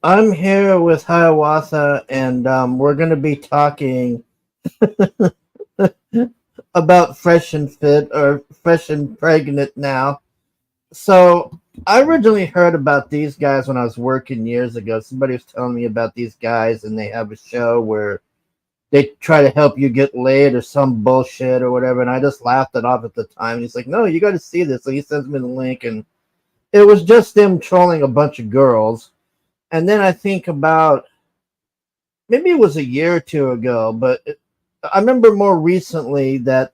I'm here with Hiawatha, and we're going to be talking about Fresh and Fit, or Fresh and Pregnant now. So, I originally heard about these guys when I was working years ago. Somebody was telling me about these guys, and they have a show where they try to help you get laid or some bullshit or whatever. And I just laughed it off at the time. And he's like, "No, you got to see this." So he sends me the link, and it was just them trolling a bunch of girls. And then I think about maybe it was a year or two ago, but I remember more recently that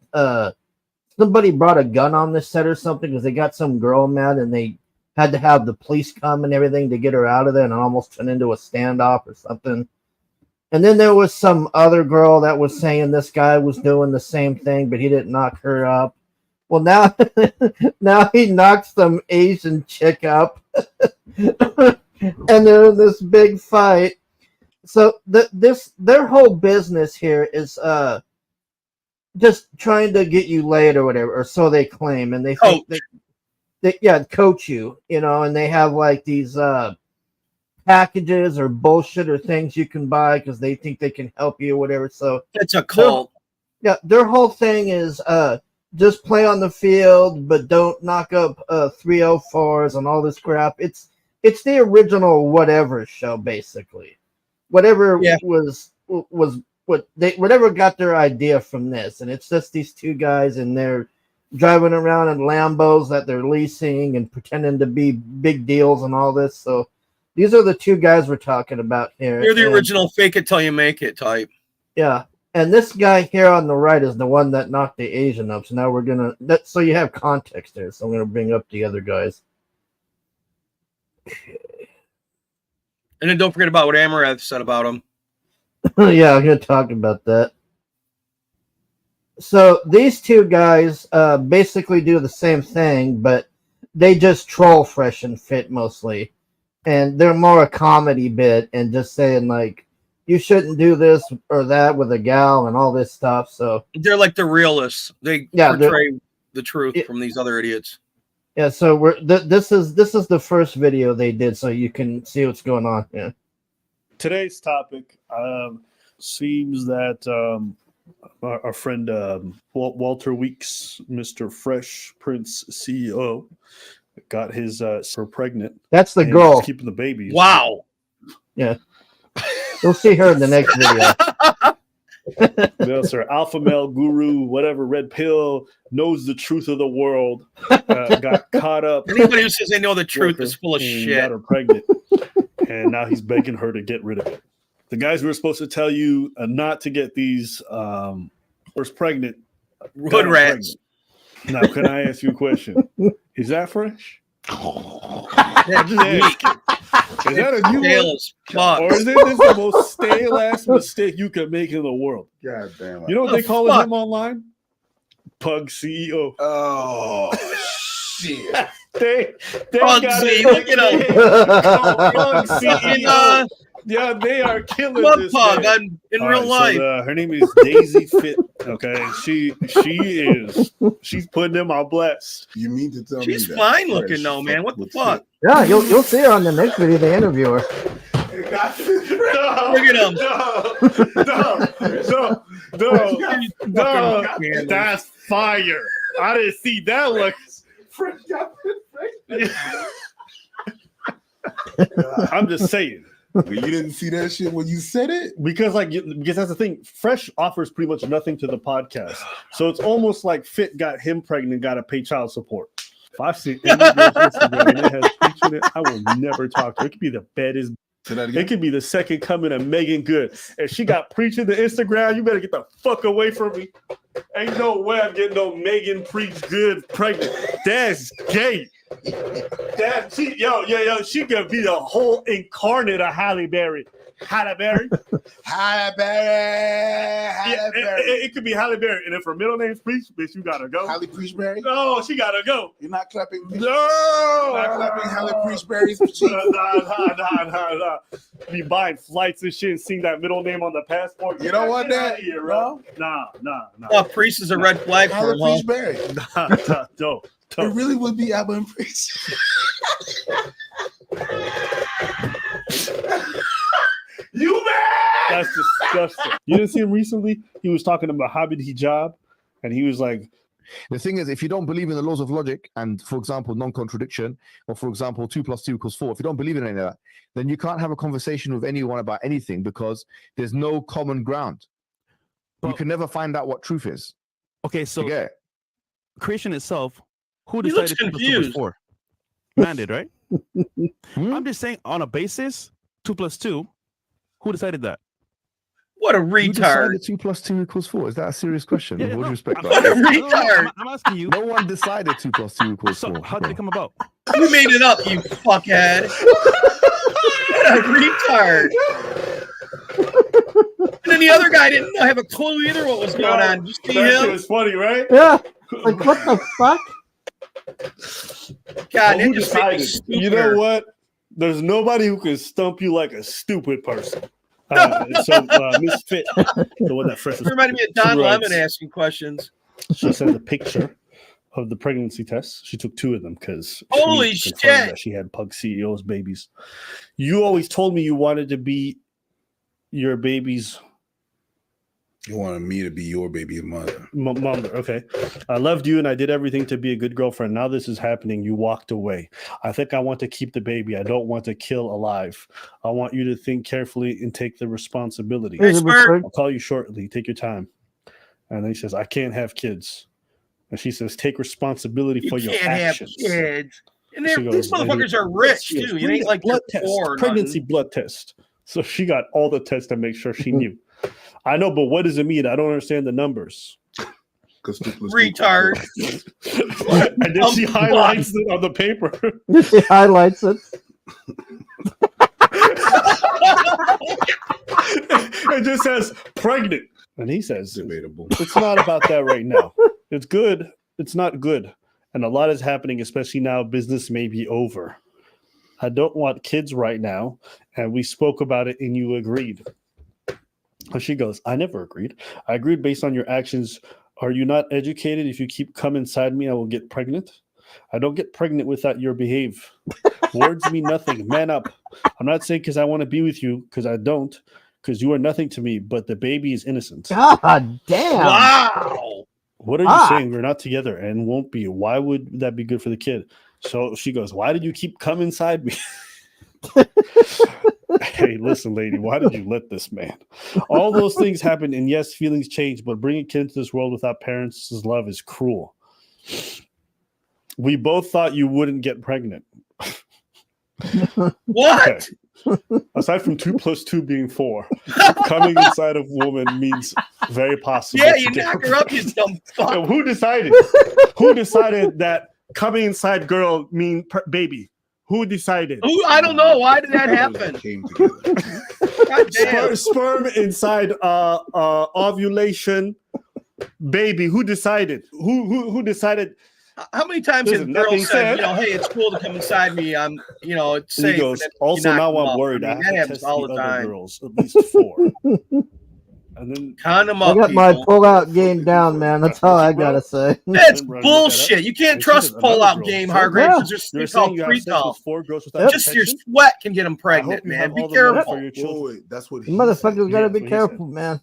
somebody brought a gun on the set or something because they got some girl mad and they had to have the police come and everything to get her out of there, and it almost turned into a standoff or something. And then there was some other girl that was saying this guy was doing the same thing, but he didn't knock her up. Well, now now he knocked some Asian chick up, and they're in this big fight. So their whole business here is just trying to get you laid or whatever, or so they claim, and they think they coach you, and they have like these packages or bullshit or things you can buy because they think they can help you or whatever. So it's a cult. Their whole thing is just play on the field, but don't knock up 304s and all this crap. It's the original whatever show, basically. Whatever was whatever got their idea from this, and it's just these two guys, and they're driving around in Lambos that they're leasing and pretending to be big deals and all this. So these are the two guys we're talking about here. You're the original fake it till you make it type. Yeah. And this guy here on the right is the one that knocked the Asian up. So now we're going to... So you have context there. So I'm going to bring up the other guys. Okay. And then don't forget about what Amarath said about him. Yeah, I'm going to talk about that. So these two guys basically do the same thing, but they just troll Fresh and Fit mostly. And they're more a comedy bit and just saying, like, you shouldn't do this or that with a gal and all this stuff. So they're like the realists. They portray the truth from these other idiots. Yeah, so this is the first video they did, so you can see what's going on. Yeah. Today's topic seems that our friend Walter Weeks, Mr. Fresh Prince CEO, got his her pregnant. That's the girl keeping the babies. Wow. Yeah. You'll see her in the next video. No, sir. Alpha male guru, whatever, red pill, knows the truth of the world. Got caught up. Anybody who says they know the truth is full of shit. Got her pregnant, and now he's begging her to get rid of it. The guys who were supposed to tell you not to get these was pregnant. Hood rats. Now, can I ask you a question? Is that fresh? That's Is that a new one? Or is this the most stale-ass mistake you could make in the world? God damn it. You know what they call him online? Pug CEO. Oh, shit. they Pug got CEO. it. Look at him. Pug CEO. Yeah, they are killing this Pug man. in real life. So her name is Daisy Fit. Okay, she's putting them on blast. You mean to tell me she's fine looking though, man? What the fuck? Yeah, you'll see her on the next video. They interview her. Look at him. No, that's fire. I didn't see that look. I'm just saying. Well, you didn't see that shit when you said it? Because that's the thing. Fresh offers pretty much nothing to the podcast. So it's almost like Fit got him pregnant, got to pay child support. If I've seen any girl's Instagram and it has preaching it, I will never talk to her. It could be the baddest. It could be the second coming of Megan Good. If she got preaching to Instagram, you better get the fuck away from me. Ain't no way I'm getting no Megan Preach Good pregnant. That's gay. She could be the whole incarnate of Halle Berry. Halle Berry. It could be Halle Berry. And if her middle name's Preach, bitch, you gotta go. Halle Preachberry? No, she gotta go. You're not clapping? No! Not clapping Halle Preachberry's cheek? Nah. Be buying flights and shit and seeing that middle name on the passport. You don't want that? Here, bro. Nah. Oh, Priest is a red flag for him. Halle Preachberry. No. It really would be Abba and Priest. disgusting. You didn't see him recently? He was talking about Habib Hijab, and he was like, the thing is, if you don't believe in the laws of logic and, for example, non-contradiction, or for example, 2 + 2 = 4, if you don't believe in any of that, then you can't have a conversation with anyone about anything because there's no common ground. You can never find out what truth is. Okay, so creation itself, who He looks decided 2 + 2 confused. = 4? Man did, right? I'm just saying, on a basis, 2 + 2, who decided that? What a Who retard. decided 2 + 2 = 4? Is that a serious question? With all due respect, What a retard. I'm asking you. no one decided 2 + 2 = 4. So how did it come about? You made it up, you fuckhead. What a retard. And then the other guy didn't have a clue either what was going on. Did you see that shit him? was funny, right? Yeah. Like, what the fuck? God, Who that just made me decided? stupider. You know what? There's nobody who can stump you like a stupid person. Miss Fit, the one that fresh It reminded me of Don She writes- Lemon asking questions. She sent a picture of the pregnancy test. She took 2 of them because Holy confirmed shit. that she had Pug CEO's babies. You always told me you wanted to be your baby's You wanted me to be your baby mother. mother. Okay. I loved you and I did everything to be a good girlfriend. Now this is happening. You walked away. I think I want to keep the baby. I don't want to kill alive. I want you to think carefully and take the responsibility. Hey, Spurt. I'll call you shortly. Take your time. And then he says, I can't have kids. And she says, take responsibility You for your can't have actions. kids. And She these goes, motherfuckers are rich, She goes, too. You "Bring ain't that like blood you're test, poor or pregnancy nothing. blood test. So she got all the tests to make sure she knew. I know, but what does it mean? I don't understand the numbers. Retard. And then she highlights it on the paper. She highlights it. It just says pregnant. And he says, Debatable. it's not about that right now. It's good. It's not good. And a lot is happening, especially now. Business may be over. I don't want kids right now. And we spoke about it and you agreed. And she goes, I never agreed. I agreed based on your actions. Are you not educated? If you keep coming inside me, I will get pregnant. I don't get pregnant without your behave. Words mean nothing. Man up. I'm not saying because I want to be with you, because I don't, because you are nothing to me, but the baby is innocent. God damn. Wow. What are you saying? We're not together and won't be. Why would that be good for the kid? So she goes, why did you keep coming inside me? Hey, listen, lady, why did you let this man? All those things happen, and yes, feelings change, but bringing a kid into this world without parents' love is cruel. We both thought you wouldn't get pregnant. What? Okay. Aside from 2 + 2 being 4, coming inside of woman means very possible. Yeah, you knock her up, you dumb fuck. So who decided? Who decided that coming inside girl mean baby? Who decided? Who? I don't know. Why did that happen? Came together. God damn. Sperm inside ovulation baby. Who decided? Who decided? How many times Listen, have that being girls said, said- hey, it's cool to come inside me. I'm, it's And he safe. goes, but then also you knock now them I'm up. worried. I I mean, have that to happens test all the the other time. girls, at least 4. And then Con them I up, got my people. pull-out game down, man. That's all I gotta say. That's Then run, look that bullshit. up. You can't And she trust says, another pull-out girl. game, Sure. Hargrave, because You're there's things saying called you have sex pre-tall. with 4 girls without Just your protection? sweat can get them I hope pregnant, you man. have Be all the money careful. for your children. Wait, that's what You he motherfuckers said. gotta Yeah, be what he careful, man.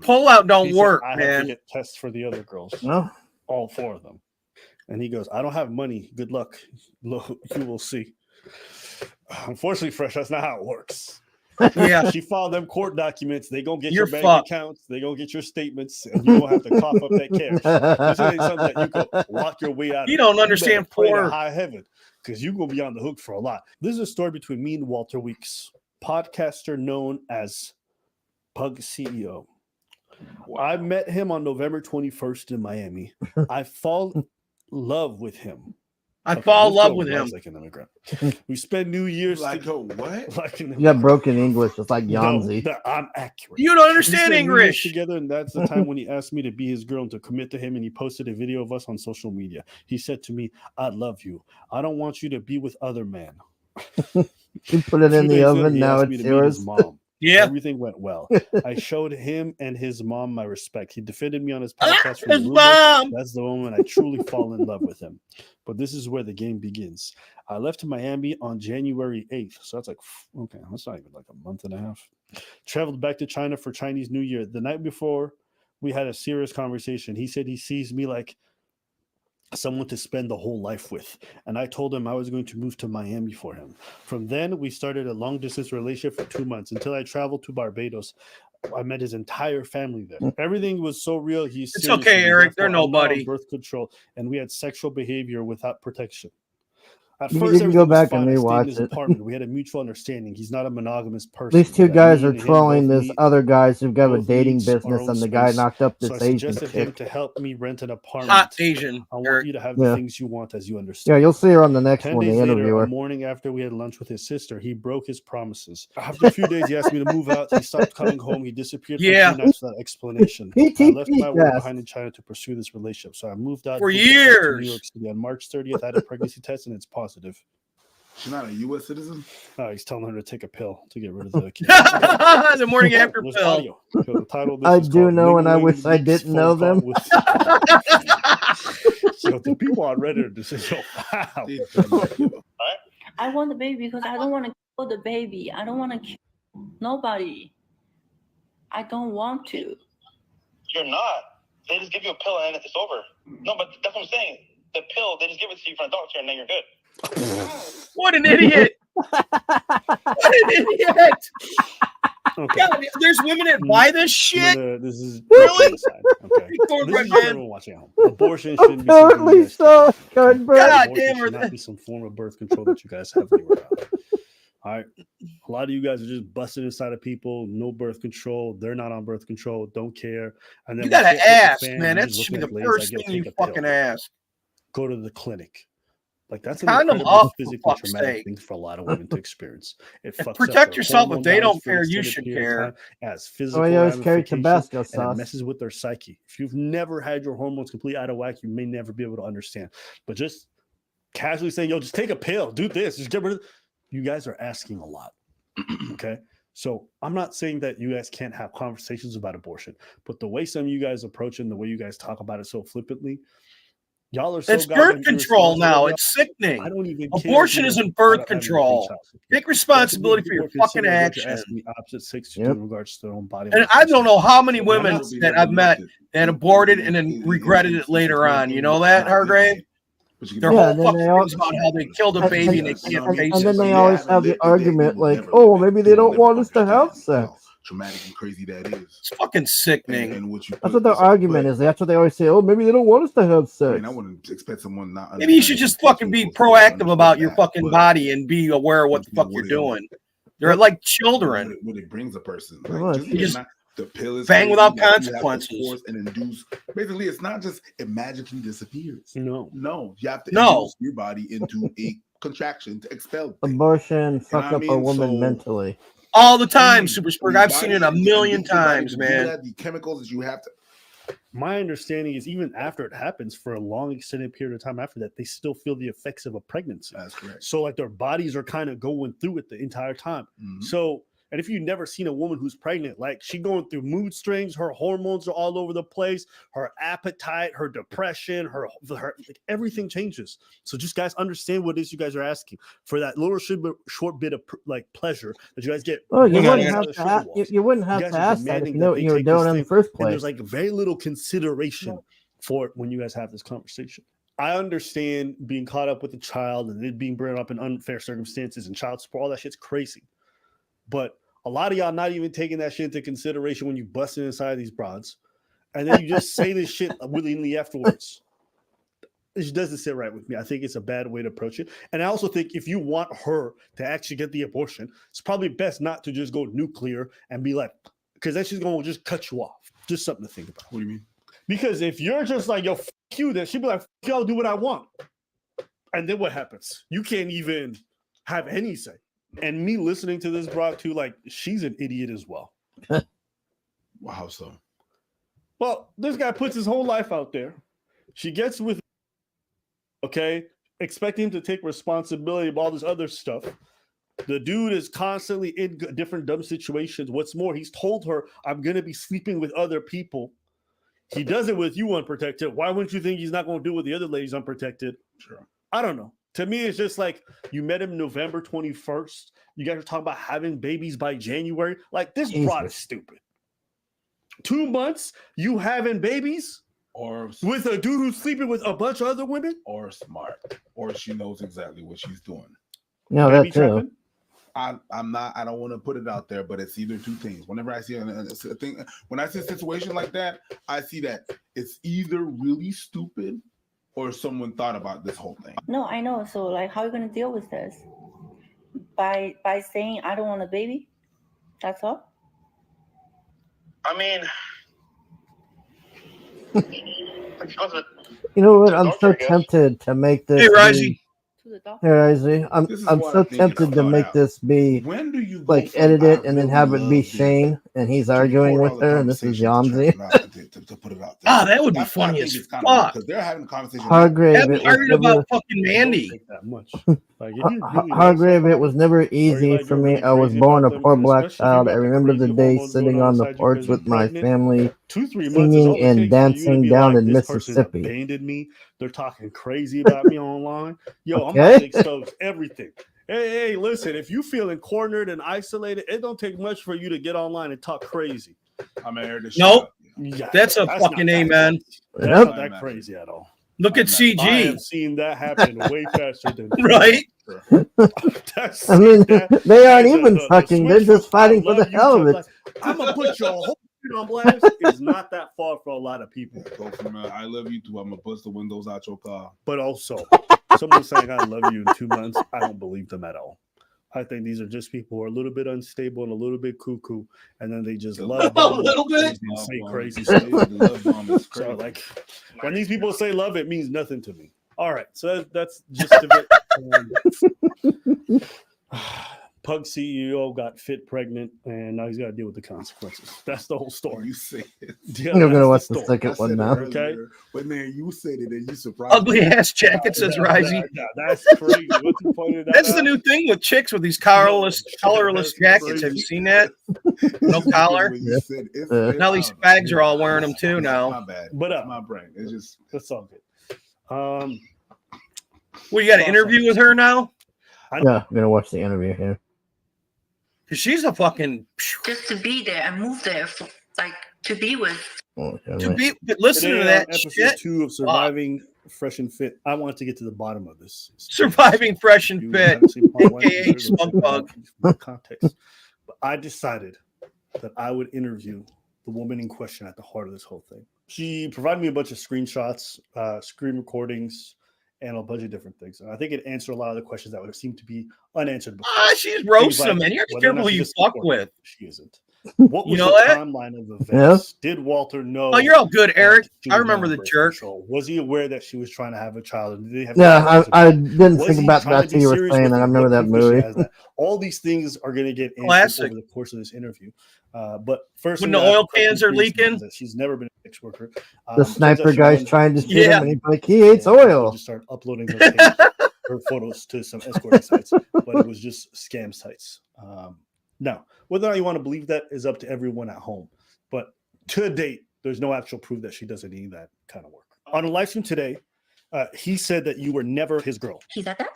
Pull-out don't He said, work, I have to man. get tests for the other girls. No. All 4 of them. And he goes, I don't have money. Good luck. You will see. Unfortunately, Fresh, that's not how it works. Yeah. She filed them court documents. They gonna get You're your bank fucked. accounts. They gonna get your statements, and you gonna have to cough up that cash. This ain't something that you can walk your way out of. You don't better understand pray to poor. high heaven, because you're gonna be on the hook for a lot. This is a story between me and Walter Weeks, podcaster known as Pug CEO. I met him on November 21st in Miami. I fall in love with him. I Okay, fall in this love girl with him. was like an immigrant. We spent New Year's Like, together. oh, what? Like an You got broken English. It's like Yanzi. No, I'm accurate. You don't We understand spent New Year's English. together, and that's the time when he asked me to be his girl and to commit to him. And he posted a video of us on social media. He said to me, "I love you. I don't want you to be with other men." You put it in 2 the days later, oven. he Now asked me it's to meet his yours. mom. Yeah. Everything went well. I showed him and his mom my respect. He defended me on his podcast. His mom. That's the moment I truly fall in love with him. But this is where the game begins. I left Miami on January 8th. So that's like, okay, that's not even like a month and a half. Traveled back to China for Chinese New Year. The night before, we had a serious conversation. He said he sees me like someone to spend the whole life with. And I told him I was going to move to Miami for him. From then, we started a long-distance relationship for 2 months until I traveled to Barbados. I met his entire family there. Everything was so real. It's okay, Eric. They're nobody. Birth control, and we had sexual behavior without protection. At You first, can go back and rewatch rewatch it. Apartment. We had a mutual understanding. He's not a monogamous person. These two guys are Me and him trolling both this meet- other guys who've got a both dating needs our business, own and the guy space. knocked up So this I Asian suggested him chick. to help me rent an apartment. Hot Asian. I want Eric. you to have Yeah. the things you want as you understand. Yeah, you'll see her on the next 10 one, the days later, interviewer. a morning after we had lunch with his sister, he broke his promises. After a few days, he asked me to move out. He stopped coming home. He disappeared Yeah. for 3 nights without explanation. I left my work behind in China to pursue this relationship. So I moved out For moved back to years. New York City. On March 30th, I had a pregnancy test and it's positive. She's not a U.S. citizen. He's telling her to take a pill to get rid of the kid. The morning after There's pill. audio. So the title of this I is do called know, and I Ling wish I Ling didn't Leaks know Phone Call them. with- So the people on Reddit just say, "Yo, wow." I want the baby because I don't want to kill the baby. I don't want to kill nobody. I don't want to. You're not. They just give you a pill and it's over. No, but that's what I'm saying. The pill, they just give it to you from a doctor and then you're good. What an idiot! What an idiot! Okay. God, there's women that buy this shit. This is Really? Okay. Going This right is for in. everyone watching at home. Abortion shouldn't be something Apparently you guys so, do. Cardbird. God Abortion damn should it. not be some form of birth control that you guys heavily rely on. All right. A lot of you guys are just busting inside of people, no birth control. They're not on birth control, don't care. And then You when gotta shit hits the ask, fan, man. you That just should be look the like first lazy. I thing you gotta take a fucking pill. ask. Go to the clinic. Like that's an Condom incredibly up, for physically fuck's traumatic sake. thing for a lot of women to experience. It And fucks protect up their yourself if hormone they don't balance for an care. You extended should period of care. time, as physical Oh, you always carry ramifications, Tabasco and it sauce. messes with their psyche. If you've never had your hormones completely out of whack, you may never be able to understand. But just casually saying, "Yo, just take a pill, do this, just get rid of," you guys are asking a lot. Okay. So I'm not saying that you guys can't have conversations about abortion, but the way some of you guys approach it and the way you guys talk about it so flippantly, y'all are so It's birth goddamn control irresponsible. now. Y'all- It's sickening. I don't even care Abortion if you isn't guys are birth having to pay control. child support. Take responsibility for your People fucking consider what you're actions. asking the opposite sex to Yep. do in regards to their own body. And I don't know how many women That'll be that I've met that aborted and then regretted it later on. You know that, Hargrave? Their Yeah, whole and then fucking they all- thing's about how they killed a and- baby and they and- can't and face then it. they always have the argument like, "Oh, maybe they don't want us to have sex." Traumatic and crazy that is. It's fucking sickening. And what you That's what their argument is. That's what they always say. "Oh, maybe they don't want us to have I sex." mean, I wouldn't expect someone not. Maybe you should just fucking be proactive about your fucking body and be aware of what the fuck you're doing. They're like children. What it brings a person. Pretty Like, much. just You just the pill is bang crazy, without like, you have to consequences. force and induce. Basically, it's not just it magically disappears. No. No, you have to No. induce your body into a contraction to expel things. Abortion fuck I up a mean? woman So- mentally. All the time, Mm, Super Spurg. your I've seen it a body- million get your body times, to do man. that, the chemicals that you have to. My understanding is even after it happens for a long extended period of time after that, they still feel the effects of a pregnancy. That's correct. So like their bodies are kind of going through it the entire time. Mhm. So, and if you've never seen a woman who's pregnant, like she going through mood swings, her hormones are all over the place, her appetite, her depression, her like everything changes. So just guys understand what it is you guys are asking for that little short bit of like pleasure that you guys get. Oh, you Yeah, wouldn't yeah. have to. You wouldn't have guys to are ask that if demanding you know that what they you were take this doing in the thing, first And place. there's like very little consideration for it when you guys have this conversation. I understand being caught up with a child and it being brought up in unfair circumstances and child support, all that shit's crazy. But a lot of y'all not even taking that shit into consideration when you busting inside these broads. And then you just say this shit willingly afterwards. It just doesn't sit right with me. I think it's a bad way to approach it. And I also think if you want her to actually get the abortion, it's probably best not to just go nuclear and be like, because that's just going to just cut you off. Just something to think about. What do you mean? Because if you're just like, yo, f you, then she'd be like, f you, I'll do what I want. And then what happens? You can't even have any say. And me listening to this broad too, like, she's an idiot as well. Well, how so? Well, this guy puts his whole life out there. She gets with, okay, expecting him to take responsibility of all this other stuff. The dude is constantly in different dumb situations. What's more, he's told her, I'm going to be sleeping with other people. He does it with you unprotected. Why wouldn't you think he's not going to do it with the other ladies unprotected? Sure. I don't know. To me, it's just like you met him November 21st. You guys are talking about having babies by January. Like, this broad is stupid. 2 months, you having babies? Or With a dude who's sleeping with a bunch of other women? Or smart. Or she knows exactly what she's doing. Yeah, Baby that too. trapping? I'm not. I don't want to put it out there, but it's either two things. Whenever I see a thing, when I see a situation like that, I see that it's either really stupid or someone thought about this whole thing. No, I know. So like, how are you gonna deal with this? By saying I don't want a baby? That's all? I mean, You know what? I'm so tempted to make this. Hey, Risey. Be... Hey, Risey. I'm so tempted to make this be When do you like edit it and then have it be Shane and he's arguing with her and this is Yamzi. To put it out there. Ah, that would be funny as fuck. Because they're having a conversation. Hargrave, Have it them arguing was never, about fucking Mandy. That much. Like, if you really like Hargrave, it somebody, was never or easy like for you're me. really I was crazy born a about them, poor and black especially if child. you I got the remember the crazy day hormones sitting going on on the inside you porch because you're with my pregnant. family 2-3 months is singing all it and takes for you to dancing be down like, in this person Mississippi. abandoned me. They're talking crazy about me online. Yo, I'm about to Okay. expose everything. Hey, listen, if you feeling cornered and isolated, it don't take much for you to get online and talk crazy. I'm gonna air this. Nope. Yeah, That's a not fucking that amen. crazy. That's Yep. not that crazy at all. Look at I CG. have seen that happen way faster than Right? That's I mean, they aren't the- even the fucking. They're switch from just fighting for I the love you hell to, of it. like, I'm gonna put your whole shit on blast is not that far for a lot of people. Go from I love you to I'm gonna bust the windows out your car. But also, someone saying I love you in 2 months, I don't believe them at all. I think these are just people who are a little bit unstable and a little bit cuckoo, and then they just love bomb and say crazy stuff. So, like, when these people say love, it means nothing to me. All right, so that's just a bit. Pug CEO got fit pregnant, and now he's got to deal with the consequences. That's the whole story. You say it. Yeah, I'm gonna watch that's the story. second one now. Okay. But man, you said it and you surprised Ugly me. ass jacket, says Risey. That's crazy. What you pointed that That's the out? new thing with chicks with these collarless jackets. Have you seen that? No collar. When you said it, Now these fags are all wearing them too now. My bad. But It's my brain. It's just that's all good. Well, you got an interview with her now? Yeah, I'm gonna watch the interview here. Because she's a fucking Just to be there and move there, for, like to be with. Oh, to be. But listen Today to that on episode shit. 2 of Surviving Fresh and Fit. I want to get to the bottom of this. Surviving Fresh and You Fit, haven't seen part one, aka you Smug heard Bug. the context. But I decided that I would interview the woman in question at the heart of this whole thing. She provided me a bunch of screenshots, screen recordings, and a bunch of different things. And I think it answered a lot of the questions that would have seemed to be unanswered before. She's roasting Things them, man. You have to be whether or careful not who you she's a fuck supporter. with. She isn't. What You was know the that? timeline of events? Did Walter know? Oh, you're all good, Eric. she I was remember on the birth jerk. control? Was he aware that she was trying to have a child? And did they have Yeah, I didn't Was think he about trying that to till be you were serious saying with that. I her? remember What that proof does she movie. has that? All these things are going to get answered Classic. over the course of this interview. But first, When thing the that oil cans are quickly is leaking? that she's never been a sex worker. The turns out sniper she guy's won- trying to shoot Yeah. him, and he's like, he hates and people oil. just started uploading her, page, her photos to some escorting sites, but it was just scam sites. Now, whether or not you want to believe that is up to everyone at home. But to date, there's no actual proof that she does any of that kind of work. On a live stream today, he said that you were never his girl. He said that?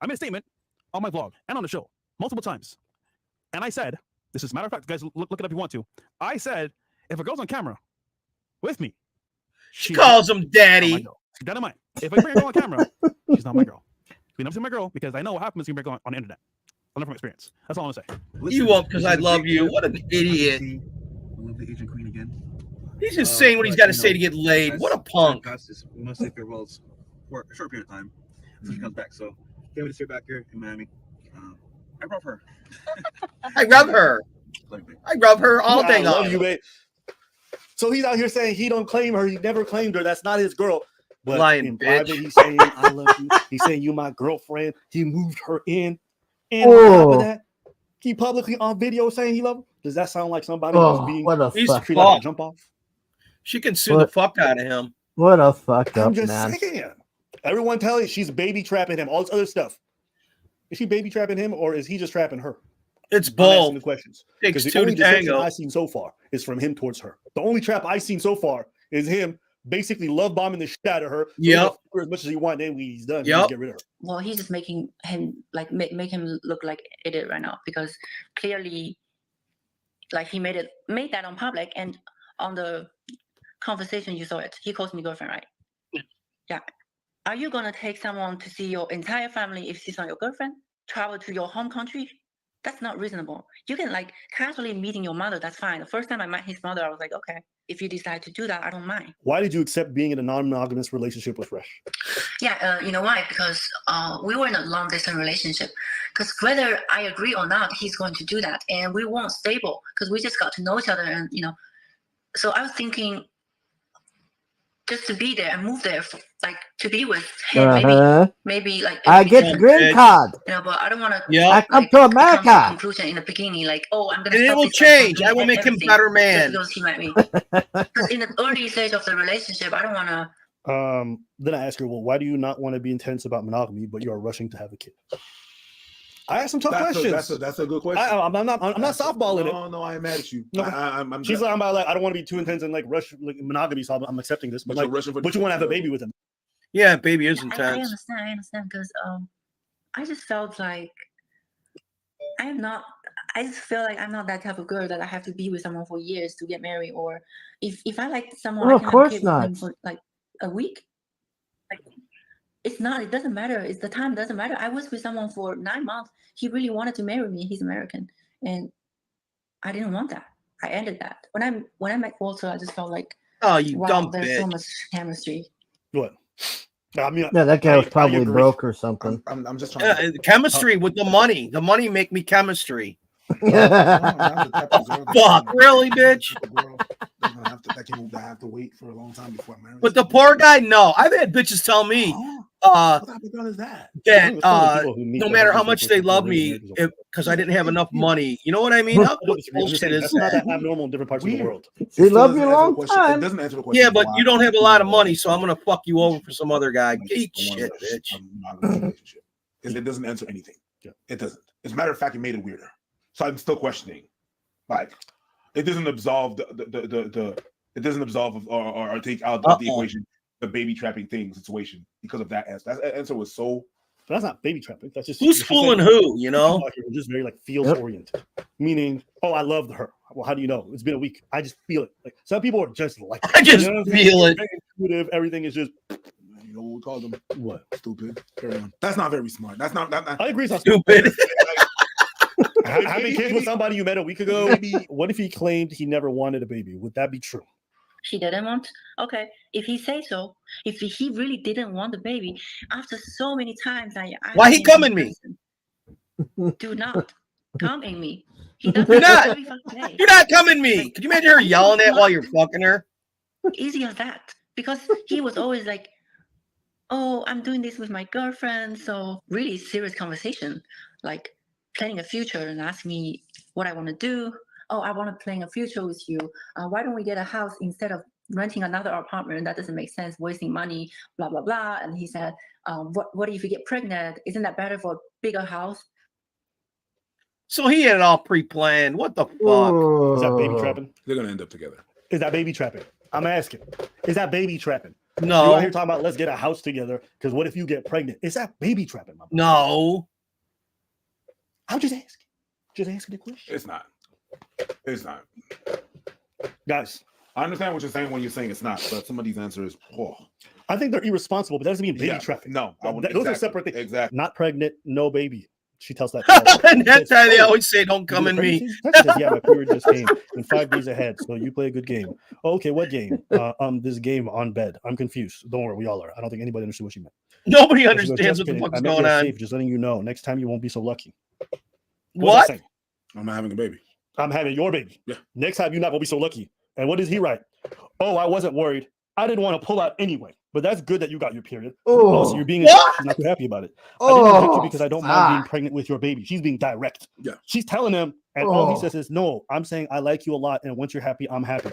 I made a statement on my vlog and on the show multiple times. And I said, this is a matter of fact, guys, look it up if you want to. I said, if a girl's on camera with me, She calls him not my daddy. girl. Keep that in mind. If I bring a girl on camera, she's not my girl. We never see my girl because I know what happens when you bring a girl on the internet. I learned from experience. That's all I'm gonna say. You won't because I love you. What an idiot. I love the Asian queen again. He's just saying what he's got to say to get laid. What a punk. We must say farewells for a short period of time until she comes back. So, can't wait to see her back here in Miami. I love her. I rub her. I rub her all day I love long. you, babe. So he's out here saying he don't claim her. He never claimed her. That's not his girl. But Lying in bitch. private, he's saying I love you. He's saying you my girlfriend. He moved her in. And on top Oh. of that, he publicly on video saying he loved her. Does that sound like somebody Oh, who's being what a He's fuck. treated like a fucked. jump off? She can sue the What? fuck out of him. What a fuck I'm up, just man. saying. Everyone telling you she's baby trapping him, all this other stuff. Is she baby trapping him, or is he just trapping her? It's I'm asking both. the questions. Takes Because the two only to deception tango. I've seen so far is from him towards her. The only trap I've seen so far is him basically love bombing the shit out of her. Yep. For as much as he wants, then when he's done, Yep. just get rid of her. Well, he's just making him like make him look like idiot right now because clearly, like he made that on public and on the conversation you saw it. He calls me girlfriend, right? Yeah. Are you gonna take someone to see your entire family if she's not your girlfriend? Travel to your home country? That's not reasonable. You can like casually meeting your mother. That's fine. The first time I met his mother, I was like, okay, if you decide to do that, I don't mind. Why did you accept being in a non-monogamous relationship with Fresh? Yeah, you know why? Because we were in a long-distance relationship. Because whether I agree or not, he's going to do that, and we weren't stable because we just got to know each other, and So I was thinking, just to be there and move there, like to be with him, maybe like I get the green card. but I don't want to. Yeah, I come to America. Conclusion in the beginning, like, oh, I'm gonna. And it will change. I will make him better man. Because he might be. Because in the early stage of the relationship, I don't want to. Then I ask her, well, why do you not want to be intense about monogamy, but you are rushing to have a kid? I asked some tough questions. That's a good question. I'm not softballing it. No, I ain't mad at you. No, I'm she's like, I don't want to be too intense and like rush like monogamy, so I'm accepting this. But like, but you want to have a baby with him? Yeah, baby is I intense. understand because I just felt like I just feel like I'm not that type of girl that I have to be with someone for years to get married, or if I like someone, I can have a kid with him for like a week. Like, it doesn't matter. It's the time doesn't matter. I was with someone for 9 months. He really wanted to marry me. He's American. And I didn't want that. I ended that. When I met Walter, I just felt like, oh, you wow, dumb there's bitch. so much chemistry. What? I mean, Yeah, that guy was probably broke or something. I'm just trying to... Chemistry with the money. The money make me chemistry. Fuck, Fuck, really, bitch? I have to wait for a long time before I'm married. But the poor guy, no. I've had bitches tell me what type of girl is that? No matter how much they love me, because I didn't have enough money. You know what I mean? How bullshit is That's not that? that abnormal in different parts of the world. They love you a long time. It doesn't answer the question. Yeah, but you don't have a lot of money, so I'm gonna fuck you over for some other guy. Eat shit, bitch. It doesn't answer anything. It doesn't. As a matter of fact, it made it weirder. So I'm still questioning. Like, it doesn't absolve it doesn't absolve or take out of the equation the baby trapping situation because of that answer. That answer was so. But that's not baby trapping. That's just who's fooling who, you know? Just very like feels oriented. Meaning, oh, I loved her. Well, how do you know? It's been a week. I just feel it. Like some people are just like I just feel it. Intuitive. Everything is just. You know what we call them? What? Stupid. Carry on. That's not very smart. That's not. I agree. It's not Stupid. Having kids with somebody you met a week ago. What if he claimed he never wanted a baby? Would that be true? He didn't want. Okay, if he say so, if he really didn't want the baby, after so many times why he come in me? Do not come in me. He doesn't. You're not coming me. Could you imagine her yelling at while you're fucking her? Easy as that. Because he was always like, "Oh, I'm doing this with my girlfriend." So really serious conversation, like planning a future, and ask me what I want to do. Oh, I want to plan a future with you. Why don't we get a house instead of renting another apartment? That doesn't make sense, wasting money, blah, blah, blah. And he said, what if you get pregnant? Isn't that better for a bigger house? So he had it all pre-planned. What the fuck? Is that baby trapping? They're going to end up together. Is that baby trapping? I'm asking. Is that baby trapping? No. You're out here talking about let's get a house together because what if you get pregnant? Is that baby trapping? No. I'm just asking. Just asking the question. It's not. It's not. Guys, I understand what you're saying when you're saying it's not, but some of these answers, I think they're irresponsible, but that doesn't mean baby traffic. No, those are separate things. Exactly. Not pregnant, no baby. She tells that. And that's how they always say, "Don't come in me." Yeah, my period just came in 5 days ahead, so you play a good game. Oh, okay, what game? This game on bed. I'm confused. Don't worry, we all are. I don't think anybody understood what she meant. Nobody understands what the fuck's going on. Safe, just letting you know. Next time you won't be so lucky. What? I'm not having a baby. I'm having your baby. Yeah. Next time you're not gonna be so lucky. And what does he write? Oh, I wasn't worried. I didn't want to pull out anyway. But that's good that you got your period. Oh, So you're being What? she's not too happy about it. I didn't reject you oh, because I don't mind being fuck. pregnant with your baby. She's being direct. Yeah. She's telling him, and all he Oh. says is, no, I'm saying I like you a lot, and once you're happy, I'm happy.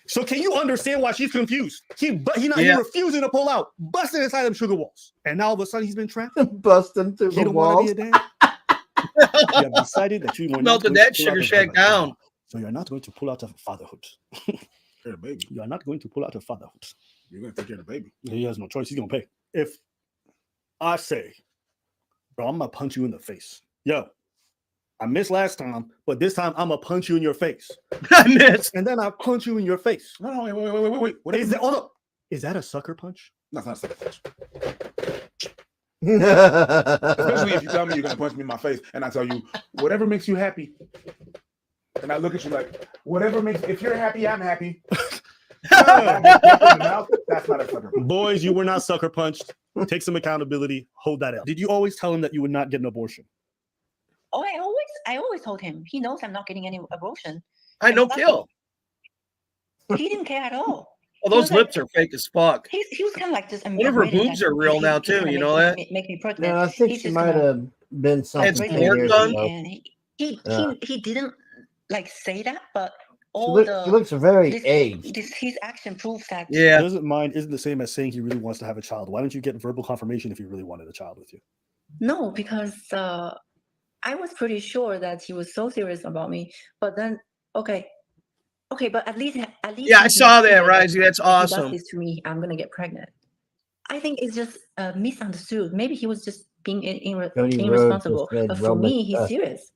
So can you understand why she's confused? He refusing to pull out, busting inside them sugar walls. And now all of a sudden he's been trapped. Busting through He the don't want walls. to be a dad. You have decided that you were not Melted going to that pull out sugar of shack fatherhood. down. So you're not going to pull out of fatherhood. Care the baby. You are not going to pull out of fatherhood. You're gonna take care of the baby. He has no choice. He's gonna pay. If I say, bro, I'm gonna punch you in the face. Yo, I missed last time, but this time I'm gonna punch you in your face. I missed. And then I punch you in your face. No, wait. What Is that, hold up. Is that a sucker punch? That's not a sucker punch. Especially if you tell me you're gonna punch me in my face, and I tell you whatever makes you happy, and I look at you like whatever makes. If you're happy, I'm happy. That's not a sucker punch. Boys, you were not sucker punched. Take some accountability. Hold that out. Did you always tell him that you would not get an abortion? Oh, I always told him. He knows I'm not getting any abortion. I no kill. He didn't care at all. Oh, those lips are fake as fuck. He was kind of like just. One of her boobs are real now too. You know that? Make me pregnant. Yeah, I think He's she just might gonna have been something some 10 work years done. ago. And he didn't like say that, but She, all she looks very this, aged. his action proves that. Yeah. Doesn't mind isn't the same as saying he really wants to have a child. Why don't you get verbal confirmation if he really wanted a child with you? No, because I was pretty sure that he was so serious about me. But then, okay, but at least. Yeah, I saw that, Risey. That's If he awesome. does this to me, I'm gonna get pregnant. I think it's just misunderstood. Maybe he was just being irresponsible. But for me, he's serious.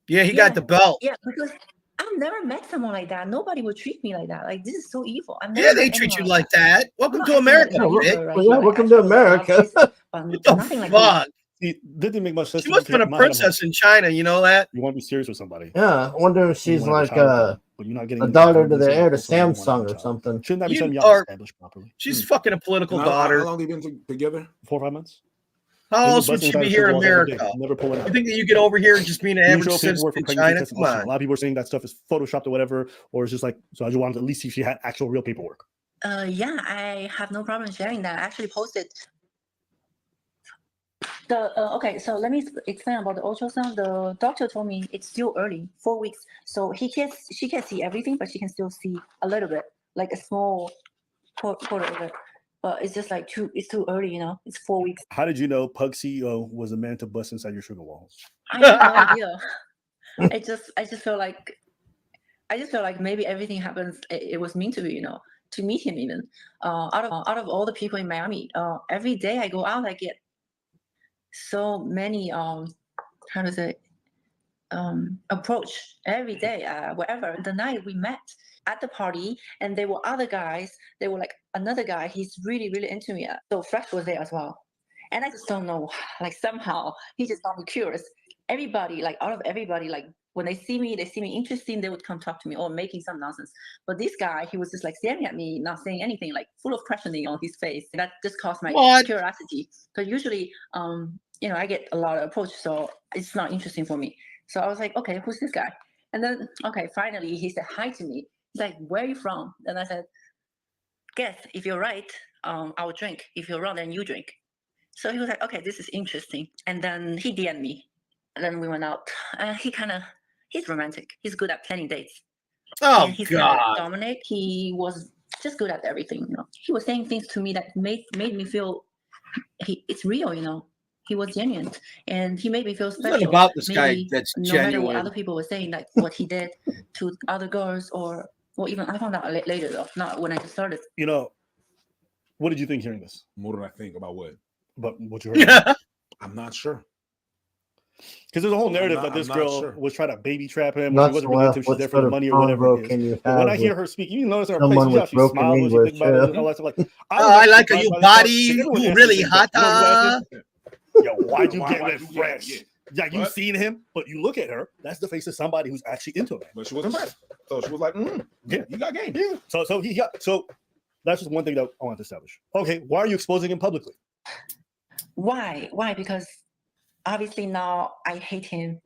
Yeah, he got the belt. Yeah, because I've never met someone like that. Nobody would treat me like that. Like, this is so evil. Yeah, they treat you like that. Welcome to America, bitch. Welcome to America. What the fuck? See, that didn't make much sense. She must have been a princess in China. You know that? You want to be serious with somebody. Yeah, I wonder if she's like but you're not getting a daughter to the heir to Samsung or something. Shouldn't that be You something you are- established properly? She's fucking a political How daughter. long have they been together? 4 or 5 months. How else would Busting she be inside here in sugar walls every day. America? Never pulling out. You think that you get over here and just being an You average show citizen paperwork for in pregnancy China? tests Come optional. A on. lot of people are saying that stuff is photoshopped or whatever, or it's just like, so I just wanted to at least see if she had actual real paperwork. Yeah, I have no problem sharing that. I actually posted okay, so let me explain about the ultrasound. The doctor told me it's still early, 4 weeks. So she can't see everything, but she can still see a little bit, like a small quarter of it. But it's just like it's too early, you know. It's 4 weeks. How did you know Pug CEO was a man to bust inside your sugar walls? I have no idea. I just feel like maybe everything happens. It was meant to be, you know, to meet him even. Out of all the people in Miami, every day I go out, I get so many how to say approach every day, wherever. The night we met at the party, and there were other guys. They were like another guy. He's really, really into me. So Fresh was there as well, and I just don't know. Like somehow he just got me curious. Everybody, like out of everybody, like when they see me interesting. They would come talk to me or making some nonsense. But this guy, he was just like staring at me, not saying anything, like full of questioning on his face. That just caused my curiosity. But usually, you know, I get a lot of approach, so it's not interesting for me. So I was like, okay, who's this guy? And then, okay, finally he said hi to me. He's like, where are you from? And I said, guess, if you're right, I will drink. If you're wrong, then you drink. So he was like, okay, this is interesting. And then he DM'd me. And then we went out. He's romantic. He's good at planning dates. Oh, and he's God. Dominic, he was just good at everything. You know, he was saying things to me that made me feel it's real. You know, he was genuine, and he made me feel special. It's not about this guy Maybe that's no matter what genuine. other people were saying, like what he did to other girls, or even I found out later though, not when I just started. You know, what did you think hearing this? What did I think about what? But what you heard? I'm not sure. Because there's a whole narrative that this girl was trying to baby trap him. Not She wasn't so really well. into him. She's What there for sort the of money or whatever convo it can is. you But when I have hear with her speak, you notice her someone face, with she broken smiles when she English, think about it and yeah. all that stuff. Like, Oh, I like her you, body. Everyone You asks really this, hot. you know what I'm asking? Yo, why'd you Why- get why with you get- Fresh? yeah. Yeah, you've What? seen him, but you look at her, that's the face of somebody who's actually into him. But she was impressed. So she was like, Yeah. you got game. Yeah. So that's just one thing that I want to establish. Okay, why are you exposing him publicly? Why? Because obviously now I hate him.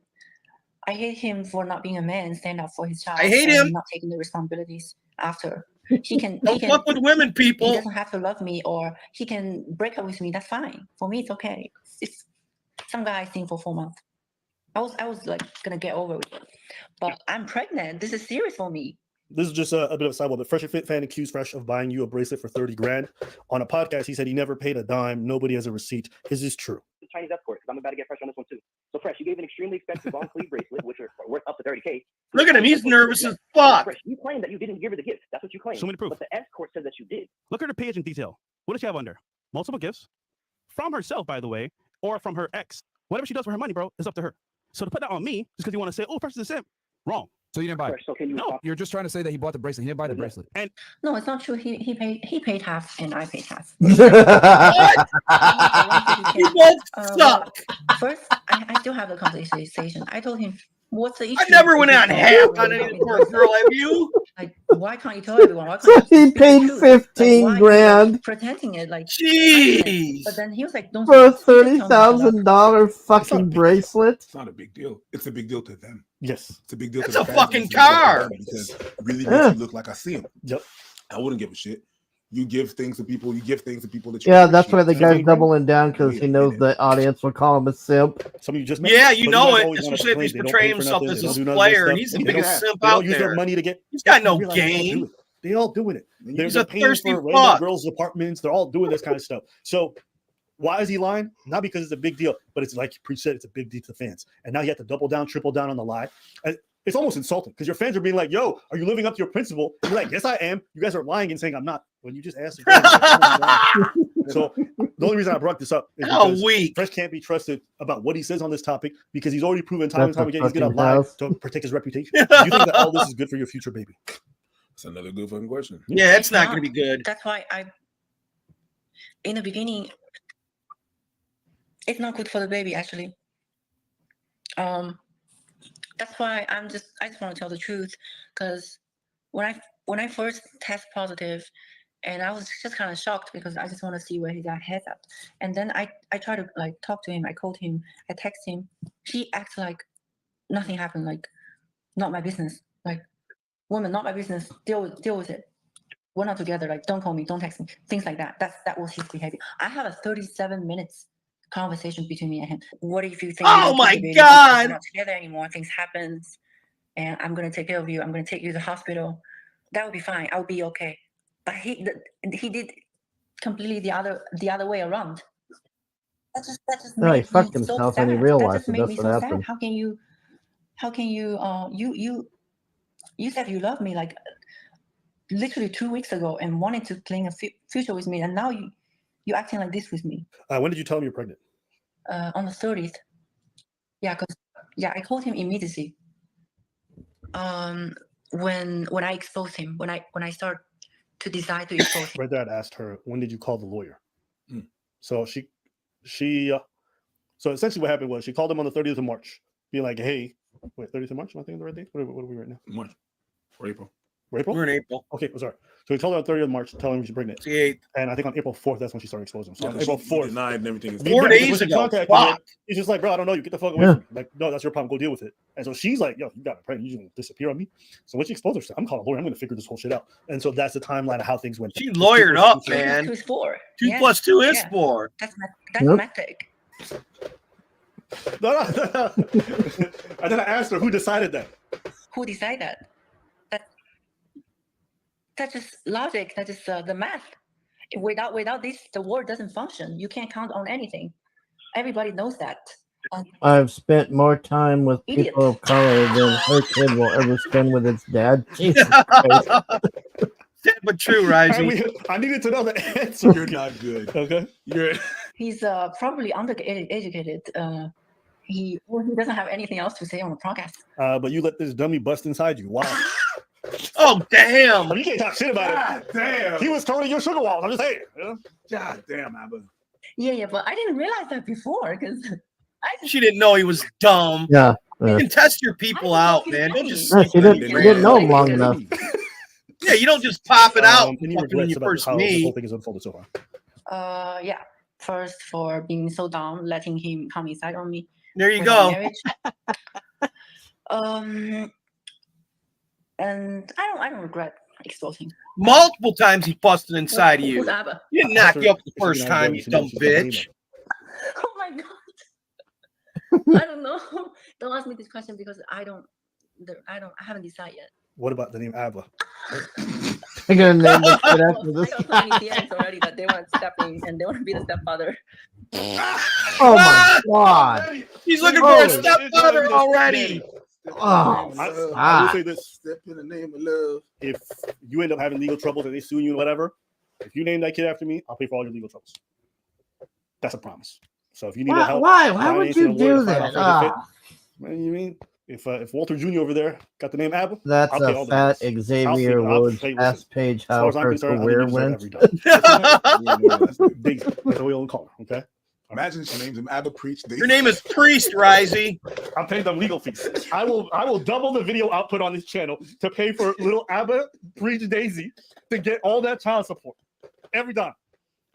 I hate him for not being a man, stand up for his child. I hate and him. not taking the responsibilities after. He can. Don't fuck with women, He people. doesn't have to love me, or he can break up with me. That's fine. For me, it's okay. It's some guy I seen for 4 months. I was like gonna get over it, but I'm pregnant. This is serious for me. This is just a bit of a sidebar. The Fresh and Fit fan accused Fresh of buying you a bracelet for 30 grand. On a podcast, he said he never paid a dime. Nobody has a receipt. Is this true? Chinese escorts, because I'm about to get Fresh on this one too. So Fresh, you gave an extremely expensive Von Cleef bracelet, which are worth up to 30K. Look at him. He's nervous as fuck. Fresh, you claim that you didn't give her the gift. That's what you claim. Show me the proof. But the escort says that you did. Look at her page in detail. What does she have under? Multiple gifts from herself, by the way, or from her ex. Whatever she does for her money, bro, is up to her. So to put that on me, just because you want to say, "Oh, Fresh is a simp," wrong. So you didn't buy it? Fresh, so can you No. You're just trying to say that he bought the bracelet. He didn't buy the bracelet. And No, it's not true. He paid half, and I paid half. What? You both suck. First, I still have the conversation. I told him, "What's the issue?" I never went If you on tell half everyone on you anything want for me a girl, have you? Like, why can't you tell everyone? Why So can't you he speak the paid truth? 15 why are you, grand pretending it like. Jeez. But then he was like, "Don't." for a just tell me to shut up. $30,000 It's not a fucking big deal. bracelet. It's not a big deal. It's a big deal to them. Yes. It's a big deal. That's to a the fans. fucking It's a big deal to car. them because it really Yeah. makes you look like I see him. Yep. I wouldn't give a shit. You give things to people. You give things to people that. Yeah, that's why the appreciate. guy's doubling down because he knows the audience will call him a simp. Some of you just met Yeah, him, you but know guys it, always wanna especially if complain. he's They don't portraying pay for himself nothing. as They this don't do none of this player, and stuff. he's the They biggest don't- simp They don't out use their there. money to get. He's got no Realize they all do game. it. They all doing it. He's They're a paying thirsty for random fuck. girls' apartments. They're all doing this kind of stuff. So why is he lying? Not because it's a big deal, but it's like Preach said, it's a big deal to the fans. And now you have to double down, triple down on the lie. And it's almost insulting because your fans are being like, "Yo, are you living up to your principle?" And you're like, "Yes, I am." You guys are lying and saying I'm not. When you just asked. The so the only reason I brought this up is How because weak. Fresh can't be trusted about what he says on this topic because he's already proven time and That's time a again he's going to fucking lie house. to protect his reputation. Do you think that all this is good for your future baby? That's another good fucking question. Yeah, it's not going to be good. That's why in the beginning, it's not good for the baby actually. That's why I just want to tell the truth, because when I first test positive, and I was just kind of shocked because I just want to see where his head's at. And then I tried to like talk to him. I called him. I text him. He acts like nothing happened. Like, not my business. Like, woman, not my business. Deal with it. We're not together. Like, don't call me. Don't text me. Things like that. That was his behavior. I have a 37 minutes conversation between me and him. What if you think? Oh my God! We're not together anymore. Things happen, and I'm gonna take care of you. I'm gonna take you to the hospital. That would be fine. I'll be okay. But he did completely the other way around. That just No, he made fucked me so himself and he sad. realized That just it. made That's me what so sad. happened. How can you said you love me like literally 2 weeks ago and wanted to plan a future with me, and now you acting like this with me. When did you tell him you're pregnant? On the 30th. Yeah, I called him immediately. When I exposed him, when I start to decide to expose him. Right there, I asked her, when did you call the lawyer? Mm. So so essentially what happened was she called him on the 30th of March, being like, "Hey, wait, 30th of March? Am I thinking the right date? What are we right now? March or April? April? We're in April. Okay, sorry. So we called her on 30th of March, telling her she's pregnant. It's the 8th. And I think on April 4th, that's when she started exposing. So Yeah, on April she 4th. denied and everything. 4 days ago. Fuck. He's just like, "Bro, I don't know you. Get the fuck away Yeah. from me." Like, "No, that's your problem. Go deal with it." And so she's like, "Yo, you got me pregnant. You just gonna disappear on me?" So when she exposed her, she's like, "I'm calling a lawyer. I'm going to figure this whole shit out." And so that's the timeline of how things went. She lawyered up, 2 man. is 4. 2 Yeah. plus 2 is Yeah. 4. That's Yep. mathematic. No. And then I asked her, who decided that? Who decided that? That's just logic. That is the math. Without this, the world doesn't function. You can't count on anything. Everybody knows that. I've spent more time with Idiot. people of color than her kid will ever spend with its dad. Jesus Christ. Sad but true, Rising. I needed to know the answer. You're not good. Okay. He's probably undereducated. He doesn't have anything else to say on the podcast. But you let this dummy bust inside you. Wow. Oh, damn. You can't talk shit about God it. damn. He was toning your sugar walls. I'm just saying. You know? God damn, Abba. Yeah, but I didn't realize that before because She didn't know he was dumb. Yeah. You can test your people out, man. Don't just No, she didn't know him long enough. Yeah, you don't just pop it out Any fucking when regrets you about first how this whole meet. thing is unfolded so far? yeah. First for being so dumb, letting him come inside on me. There you with go. our marriage. And I don't regret exposing. Multiple times he busted inside of you. Who's Abba? He didn't knock you up the first time, you dumb bitch. Oh my god. I don't know. Don't ask me this question because I haven't decided yet. What about the name Abba? I'm gonna name this shit after I this got so guy. many DMs already that they want to step in and they want to be the stepfather. Oh my god. He's looking for Oh, a stepfather already. Oh, I will ah. say this: Step in the name of love. if you end up having legal troubles and they sue you and whatever, if you name that kid after me, I'll pay for all your legal troubles. That's a promise. So if you need help, Why would financing you a lawyer do to fight that? off every Ah, fit, man, you mean if Walter Jr. over there got the name Abba, that's I'll pay all a the fat bills. Xavier I'll Woods pay- ass page. As far How as I'm her concerned, I career think you deserve went. every dollar. Daisy, that's what we all call her. Okay. Imagine she names him Abba Preach. Your name is Priest, Risey. I'm paying them legal fees. I will double the video output on this channel to pay for little Abba Preach Daisy to get all that child support every time.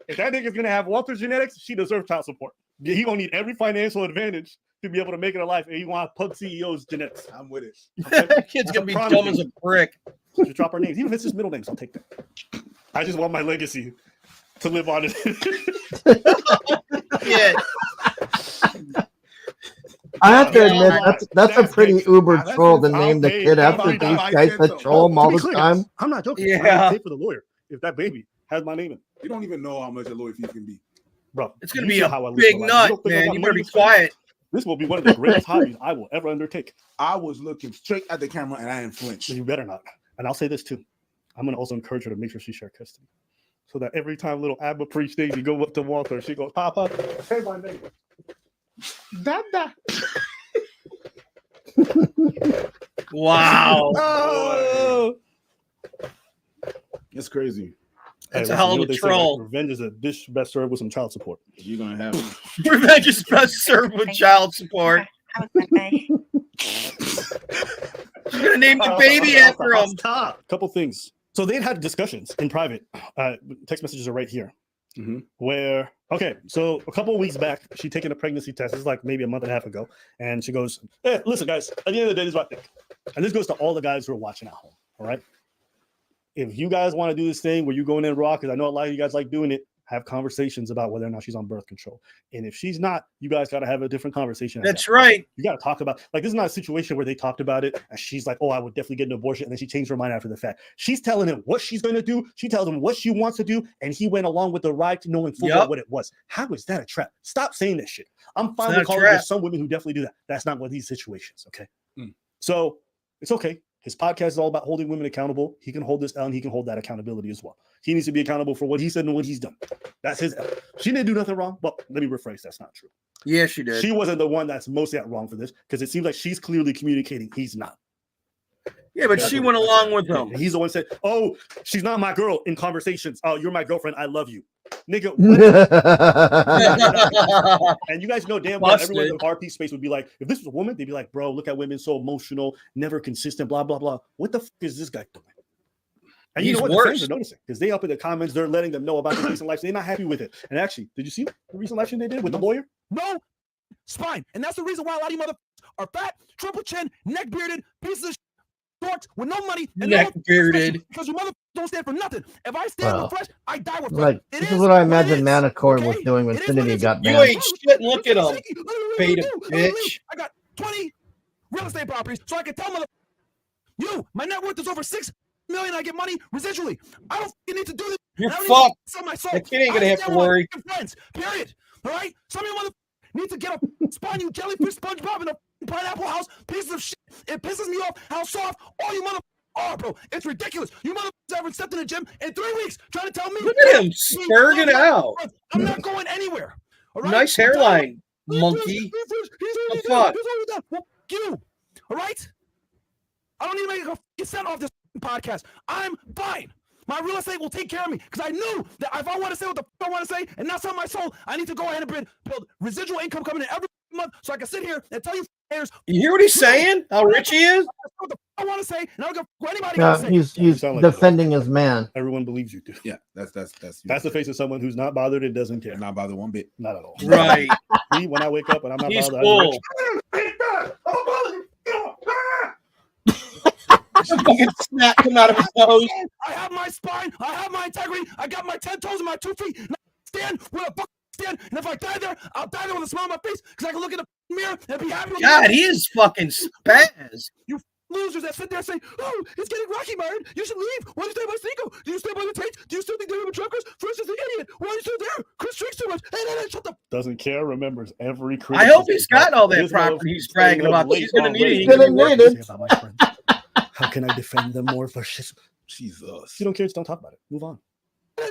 If that nigga's gonna have Walter genetics, she deserves child support. He gonna need every financial advantage to be able to make it in life, and he want Pug CEO's genetics. I'm with it. That kid's gonna be dumb as a brick. Just drop our names, even if it's just middle names. I'll take that. I just want my legacy to live on. Yeah. I have to Yeah, admit that's a pretty That's uber that's troll to it. name the I'll kid pay. after I'll these pay. guys that troll him all To be the clear, time. guys, I'm not joking. Yeah. I pay for the lawyer if that baby has my name in it. You don't even know how much a lawyer fee can be. Bro, It's gonna you be see a how I live big my life. nut, don't think I man. got You better money be to spend? quiet. This will be one of the greatest hobbies I will ever undertake. I was looking straight at the camera and I didn't flinch. You better not. And I'll say this too. I'm gonna also encourage her to make sure she share custody. So that every time little Abba Preach Daisy go up to Walter, she goes, Papa, say my name. Dada. Wow. Oh. It's crazy. That's a hell of a troll. Revenge is a dish best served with some child support. You're gonna have it. Revenge is best served with child support. You're gonna name the baby after him. Stop. Couple things. So they'd had discussions in private. Text messages are right here. Where so a couple of weeks back, she taken a pregnancy test. This is like maybe a month and a half ago, and she goes, "Hey, listen, guys. At the end of the day, this is what I think." And this goes to all the guys who are watching at home. All right. If you guys want to do this thing where you going in raw, because I know a lot of you guys like doing it, have conversations about whether or not she's on birth control. And if she's not, you guys got to have a different conversation. That's right. You got to talk about, like, this is not a situation where they talked about it and she's like, oh, I would definitely get an abortion. And then she changed her mind after the fact. She's telling him what she's going to do. She tells him what she wants to do. And he went along with the ride to knowing full well what it was. How is that a trap? Stop saying that shit. I'm fine with calling there's some women who definitely do that. That's not one of these situations. Okay. So it's okay. His podcast is all about holding women accountable. He can hold this L and he can hold that accountability as well. He needs to be accountable for what he said and what he's done. That's his L. She didn't do nothing wrong, but let me rephrase. That's not true. Yeah, she did. She wasn't the one that's mostly at wrong for this because it seems like she's clearly communicating. He's not. Yeah, but she went along with him. He's the one that said, oh, she's not my girl in conversations. Oh, you're my girlfriend. I love you. Nigga. And you guys know damn well everyone in the RP space would be like, if this was a woman, they'd be like, bro, look at women so emotional, never consistent, blah, blah, blah. What the fuck is this guy doing? And you know what the fans are noticing? Because they up in the comments, they're letting them know about the recent life. They're not happy with it. And actually, did you see the recent live stream they did with the lawyer? No spine. And that's the reason why a lot of you motherfuckers are fat, triple chin, neck bearded, pieces of short with no money. And neck bearded. Because you motherfuckers don't stand for nothing. If I stand with fresh, I die with fresh. Like, this is what I imagine Manicore was doing when Trinity got banned. You ain't shit. Look at him. Beta bitch. I got 20 real estate properties, so I can tell you, my net worth is over $6 million. I get money residually. I don't need to do this. You're fucked. That kid ain't gonna have to worry. Friends, period. All right. Some of you motherfuckers need to get a spawn you jellyfish, SpongeBob, in a pineapple house. Pieces of shit. It pisses me off how soft all you motherfuckers are, bro. It's ridiculous. You motherfuckers haven't stepped in the gym in 3 weeks trying to tell me. Look at him spurging out. I'm not going anywhere. All right? Nice hairline, monkey. The fuck? Well, you. All right. I don't need to make a fucking cent off this podcast. I'm fine. My real estate will take care of me because I knew that if I want to say what the fuck I want to say and not sell my soul, I need to go ahead and build residual income coming in every month so I can sit here and tell you haters. You hear what he's saying? How rich he is? What the fuck I want to say, and I don't give what anybody Yeah, else he's defending his man. Everyone believes you do. Yeah, that's the face of someone who's not bothered and doesn't care. Not bothered one bit. Not at all. Right. Me, when I wake up and I'm not He's bothered, full. Fucking snot come out of his nose. I have my spine. I have my integrity. I got my 10 toes and my 2 feet. And I stand where the fuck I stand. And if I die there, I'll die there with a smile on my face because I can look in the mirror and be happy with God, he is fucking spaz. You losers that sit there and say, "Oh, it's getting rocky, Myron. You should leave. Why do you stay by Cinco? Do you stay by the Tate? Do you still think they're truckers? Chris is the idiot. Why are you still there? Chris drinks too much. Hey, shut the." Doesn't care. Remembers every. I hope he's got all that property he's bragging about. He's gonna need it. He's gonna need it. How can I defend them more for shit? Jesus. If you don't care, just don't talk about it. Move on.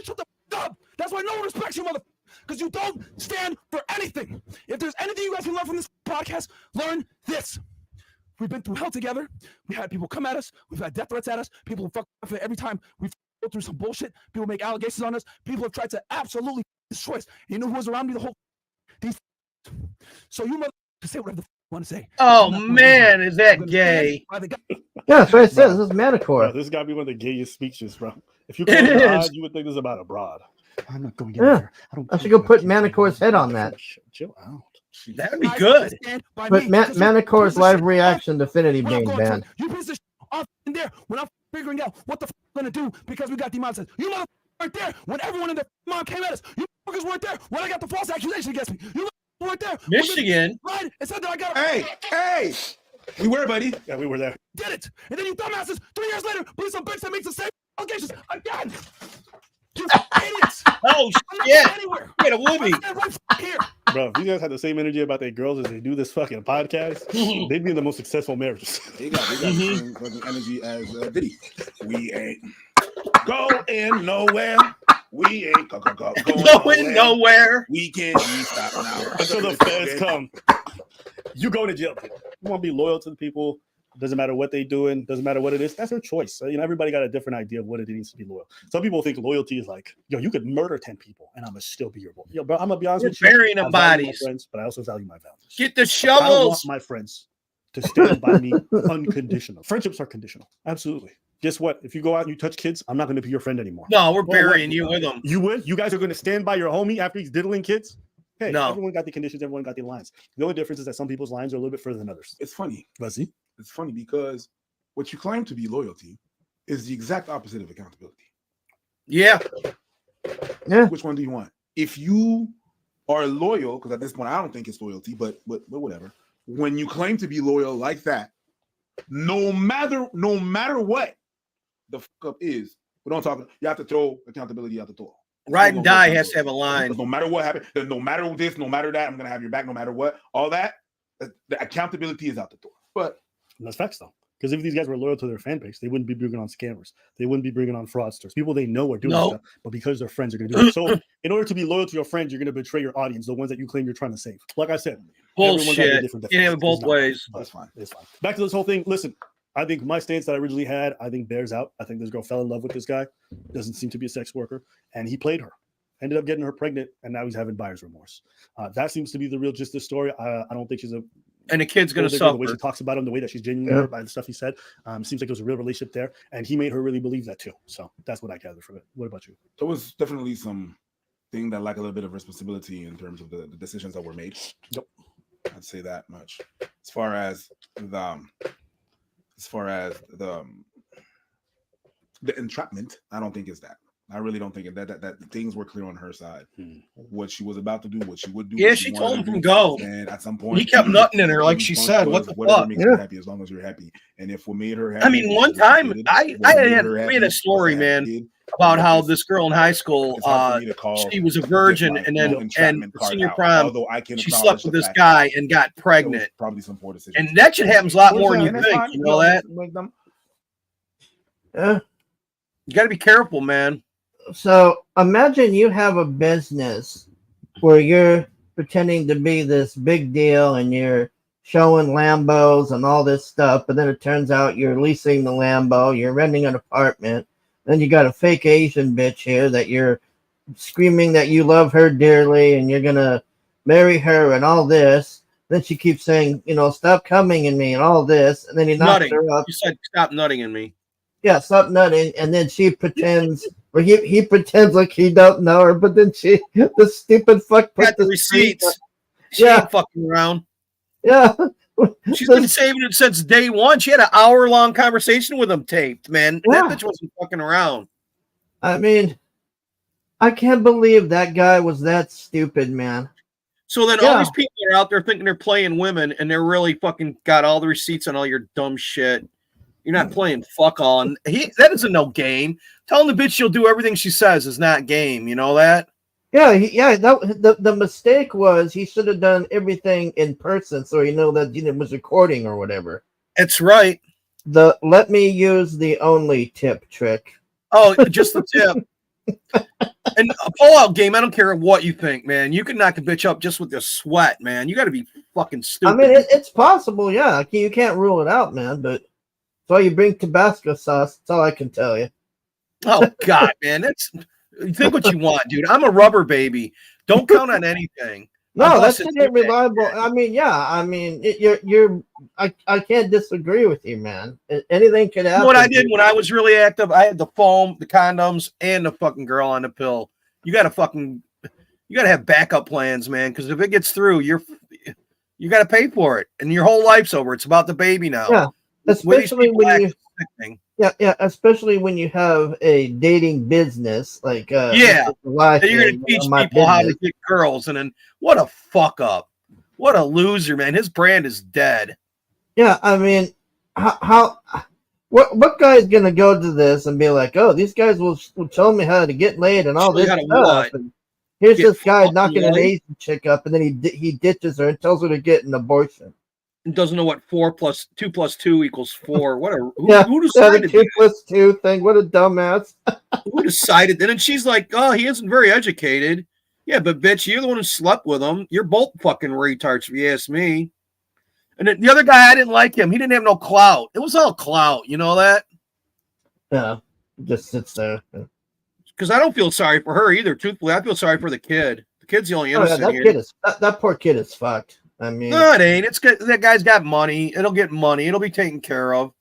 Shut the up. That's why no one respects you, mother. Because you don't stand for anything. If there's anything you guys can learn from this podcast, learn this. We've been through hell together. We had people come at us. We've had death threats at us. People fuck every time we've go through some bullshit. People make allegations on us. People have tried to absolutely destroy us. You know who was around me the whole these. So you mother to say whatever the want to say. Oh man, is that gay? Yeah, that's what I said. This is Manticore. This got to be one of the gayest speeches, bro. If you close your eyes, you would think this is about a broad. I'm not going in there. I should go put Manticore's head on that. Chill out. That would be good. But Manticore's live reaction to Infinity being banned. You piece of shit off in there when I'm figuring out what the fuck I'm gonna do because we got demonetized. You motherfuckers weren't there when everyone in the mom came at us. You motherfuckers weren't there when I got the false accusation against me. You motherfuckers weren't there. Michigan. Right? It said that I got. Hey, we were, buddy. Yeah, we were there. Did it? And then you dumbasses 3 years later, believe some bitch that makes the same allegations again. You idiots. Oh shit! Anywhere. Get a whoopee. Right here. Bro, if you guys had the same energy about their girls as they do this fucking podcast, they'd be in the most successful marriages. They got the same fucking energy as Diddy. We ain't going nowhere. We ain't going nowhere. We can't be stopped now. Until the feds come. You go to jail. You want to be loyal to the people. Doesn't matter what they're doing. Doesn't matter what it is. That's their choice. So, everybody got a different idea of what it means to be loyal. Some people think loyalty is like, you could murder 10 people and I'm gonna still be your boy. Bro, I'm gonna be honest with you. Burying them bodies. Friends, but I also value my values. Get the I shovels. want my friends to stand by me unconditional. Friendships are conditional. Absolutely. Guess what? If you go out and you touch kids, I'm not going to be your friend anymore. No, we're burying you with them. You would? You guys are going to stand by your homie after he's diddling kids? Hey, no. Everyone got the conditions. Everyone got the lines. The only difference is that some people's lines are a little bit further than others. It's funny. Was he? It's funny because what you claim to be loyalty is the exact opposite of accountability. Yeah. Which one do you want? If you are loyal, because at this point I don't think it's loyalty, but whatever. When you claim to be loyal like that, no matter what the fuck up is, we don't talk. You have to throw accountability out the door. Ride and die has to have a line. No matter what happened, no matter this, no matter that, I'm gonna have your back. No matter what, all that, the accountability is out the door. But that's facts though. Because if these guys were loyal to their fan base, they wouldn't be bringing on scammers. They wouldn't be bringing on fraudsters. People they know are doing stuff, but because their friends are going to do it. So in order to be loyal to your friends, you're going to betray your audience, the ones that you claim you're trying to save. Like I said, bullshit. You have it both ways. That's fine. It's fine. Back to this whole thing. Listen, I think my stance that I originally had, I think bears out. I think this girl fell in love with this guy. Doesn't seem to be a sex worker. And he played her. Ended up getting her pregnant, and now he's having buyer's remorse. That seems to be the real gist of the story. I don't think she's a... And the kid's going to suffer. The way she talks about him, the way that she's genuine by the stuff he said, seems like there was a real relationship there, and he made her really believe that too. So that's what I gathered from it. What about you? There was definitely some thing that lack a little bit of responsibility in terms of the decisions that were made. Yep, I'd say that much. As far as the entrapment, I don't think it's that. I really don't think that things were clear on her side. What she was about to do, what she would do. Yeah, she told him from go. And at some point, he kept nutting in her, like she said. What the fuck? Makes her happy, as long as you're happy. And if what made her happy, I mean, one time I had a story, man, about how this girl in high school, she was a virgin, and then senior prom, she slept with this guy and got pregnant. Probably some poor decision. And that shit happens a lot more than you think. You know that? Yeah. You got to be careful, man. So imagine you have a business where you're pretending to be this big deal and you're showing Lambos and all this stuff, but then it turns out you're leasing the Lambo, you're renting an apartment, then you got a fake Asian bitch here that you're screaming that you love her dearly and you're gonna marry her and all this. Then she keeps saying, stop coming in me and all this, and then he knocks her up. You said stop nutting in me. Yeah, stop nutting, and then she pretends, or he pretends like he don't know her, but then the stupid fuck got the receipts. She ain't fucking around. Yeah, She's been saving it since day one. She had an hour-long conversation with him taped, man. Yeah. That bitch wasn't fucking around. I mean, I can't believe that guy was that stupid, man. So then all these people are out there thinking they're playing women, and they're really fucking got all the receipts on all your dumb shit. You're not playing fuck all. And that isn't no game. Telling the bitch she'll do everything she says is not game. You know that? Yeah, the mistake was he should have done everything in person, so he know that it was recording or whatever. That's right. The let me use the only tip trick. Oh, just the tip. And a pull-out game, I don't care what you think, man. You can knock a bitch up just with your sweat, man. You got to be fucking stupid. I mean, it's possible, yeah. You can't rule it out, man, but that's why you bring Tabasco sauce. That's all I can tell you. Oh, God, man. Think what you want, dude. I'm a rubber baby. Don't count on anything. No, that's reliable. I mean, yeah. I mean, I can't disagree with you, man. Anything could happen. What I did when I was really active, I had the foam, the condoms, and the fucking girl on the pill. You got to have backup plans, man. Because if it gets through, you got to pay for it, and your whole life's over. It's about the baby now. Yeah, especially especially when you have a dating business like you're gonna teach people how to get girls, and then what a fuck up, what a loser, man. His brand is dead. Yeah, I mean, what guy is gonna go to this and be like, oh, these guys will tell me how to get laid and all this stuff, and here's this guy knocking an Asian chick up, and then he ditches her and tells her to get an abortion. Doesn't know what 2 + 2 = 4. What a who decided 2 + 2 thing? What a dumbass! Who decided? And then she's like, "Oh, he isn't very educated." Yeah, but bitch, you're the one who slept with him. You're both fucking retards, if you ask me. And then the other guy, I didn't like him. He didn't have no clout. It was all clout. You know that? Yeah, just sits there. Because I don't feel sorry for her either. Truthfully, I feel sorry for the kid. The kid's the only innocent here. That poor kid is fucked. I mean, no, it ain't. It's good. That guy's got money. It'll get money. It'll be taken care of.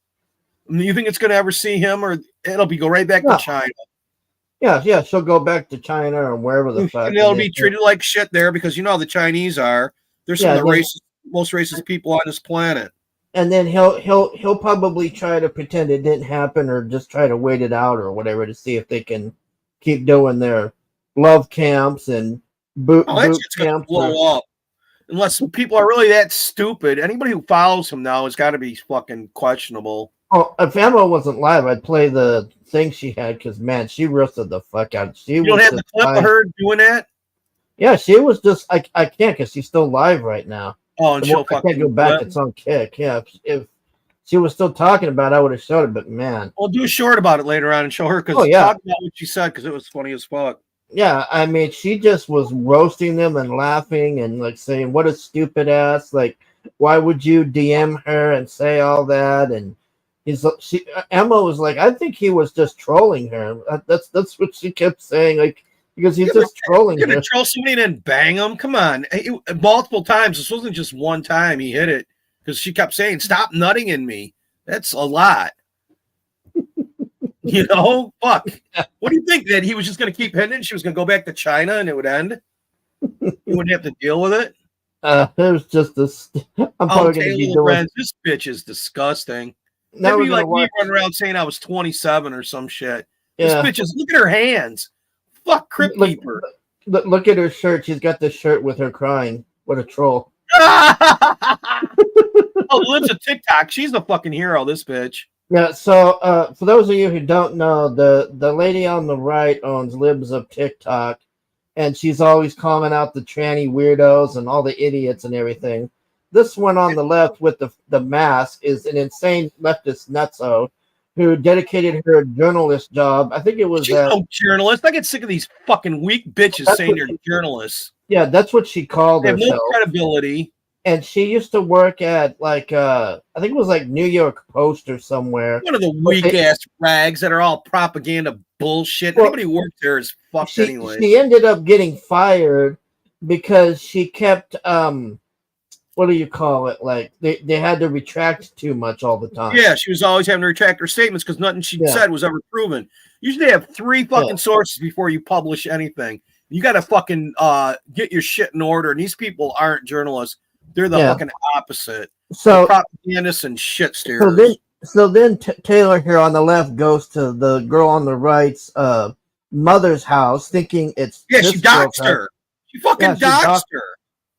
You think it's going to ever see him, or it'll go right back to China? Yeah. She'll go back to China or wherever the fuck. And they'll be treated like shit there because you know how the Chinese are. They're some of the most racist people on this planet. And then he'll probably try to pretend it didn't happen, or just try to wait it out or whatever to see if they can keep doing their love camps and boot camps. Blow up. Unless people are really that stupid. Anybody who follows him now has got to be fucking questionable. Oh, if Emma wasn't live, I'd play the thing she had because, man, she roasted the fuck out. You don't have the clip of her doing that? Yeah, she was just, I can't because she's still live right now. Oh, and she'll I can't go back. It's on Kick. Yeah, if she was still talking about it, I would have showed it, but man. We'll do a short about it later on and show her because talk about what she said because it was funny as fuck. Yeah, I mean, she just was roasting them and laughing and like saying, "What a stupid ass! Like, why would you DM her and say all that?" And Emma was like, "I think he was just trolling her." That's what she kept saying, like because he's just trolling her. You're gonna troll somebody and then bang him? Come on, multiple times. This wasn't just one time he hit it because she kept saying, "Stop nutting in me." That's a lot. You know, fuck. What do you think? That he was just going to keep hitting it? She was going to go back to China and it would end? You wouldn't have to deal with it? It was just this. I'm probably going to be doing. This bitch is disgusting. Maybe like me running around saying I was 27 or some shit. Yeah. This bitch is, look at her hands. Fuck, Crypt Keeper. Look at her shirt. She's got this shirt with her crying. What a troll. Libs a TikTok. She's the fucking hero, this bitch. Yeah, so for those of you who don't know, the lady on the right owns Libs of TikTok, and she's always calling out the tranny weirdos and all the idiots and everything. This one on the left with the mask is an insane leftist nutso who dedicated her journalist job. I think it was she's no journalist. I get sick of these fucking weak bitches saying they're journalists. Yeah, that's what she called herself. They have no credibility. And she used to work at like I think it was like New York Post or somewhere. One of the weak ass rags that are all propaganda bullshit. Anybody who worked there is fucked anyway. She ended up getting fired because she kept what do you call it? Like they had to retract too much all the time. Yeah, she was always having to retract her statements because nothing she said was ever proven. You usually have 3 fucking sources before you publish anything. You got to fucking get your shit in order. And these people aren't journalists. They're the fucking opposite. So propagandists and shit steerers. So then Taylor here on the left goes to the girl on the right's mother's house, thinking it's she doxed her. She fucking doxed her.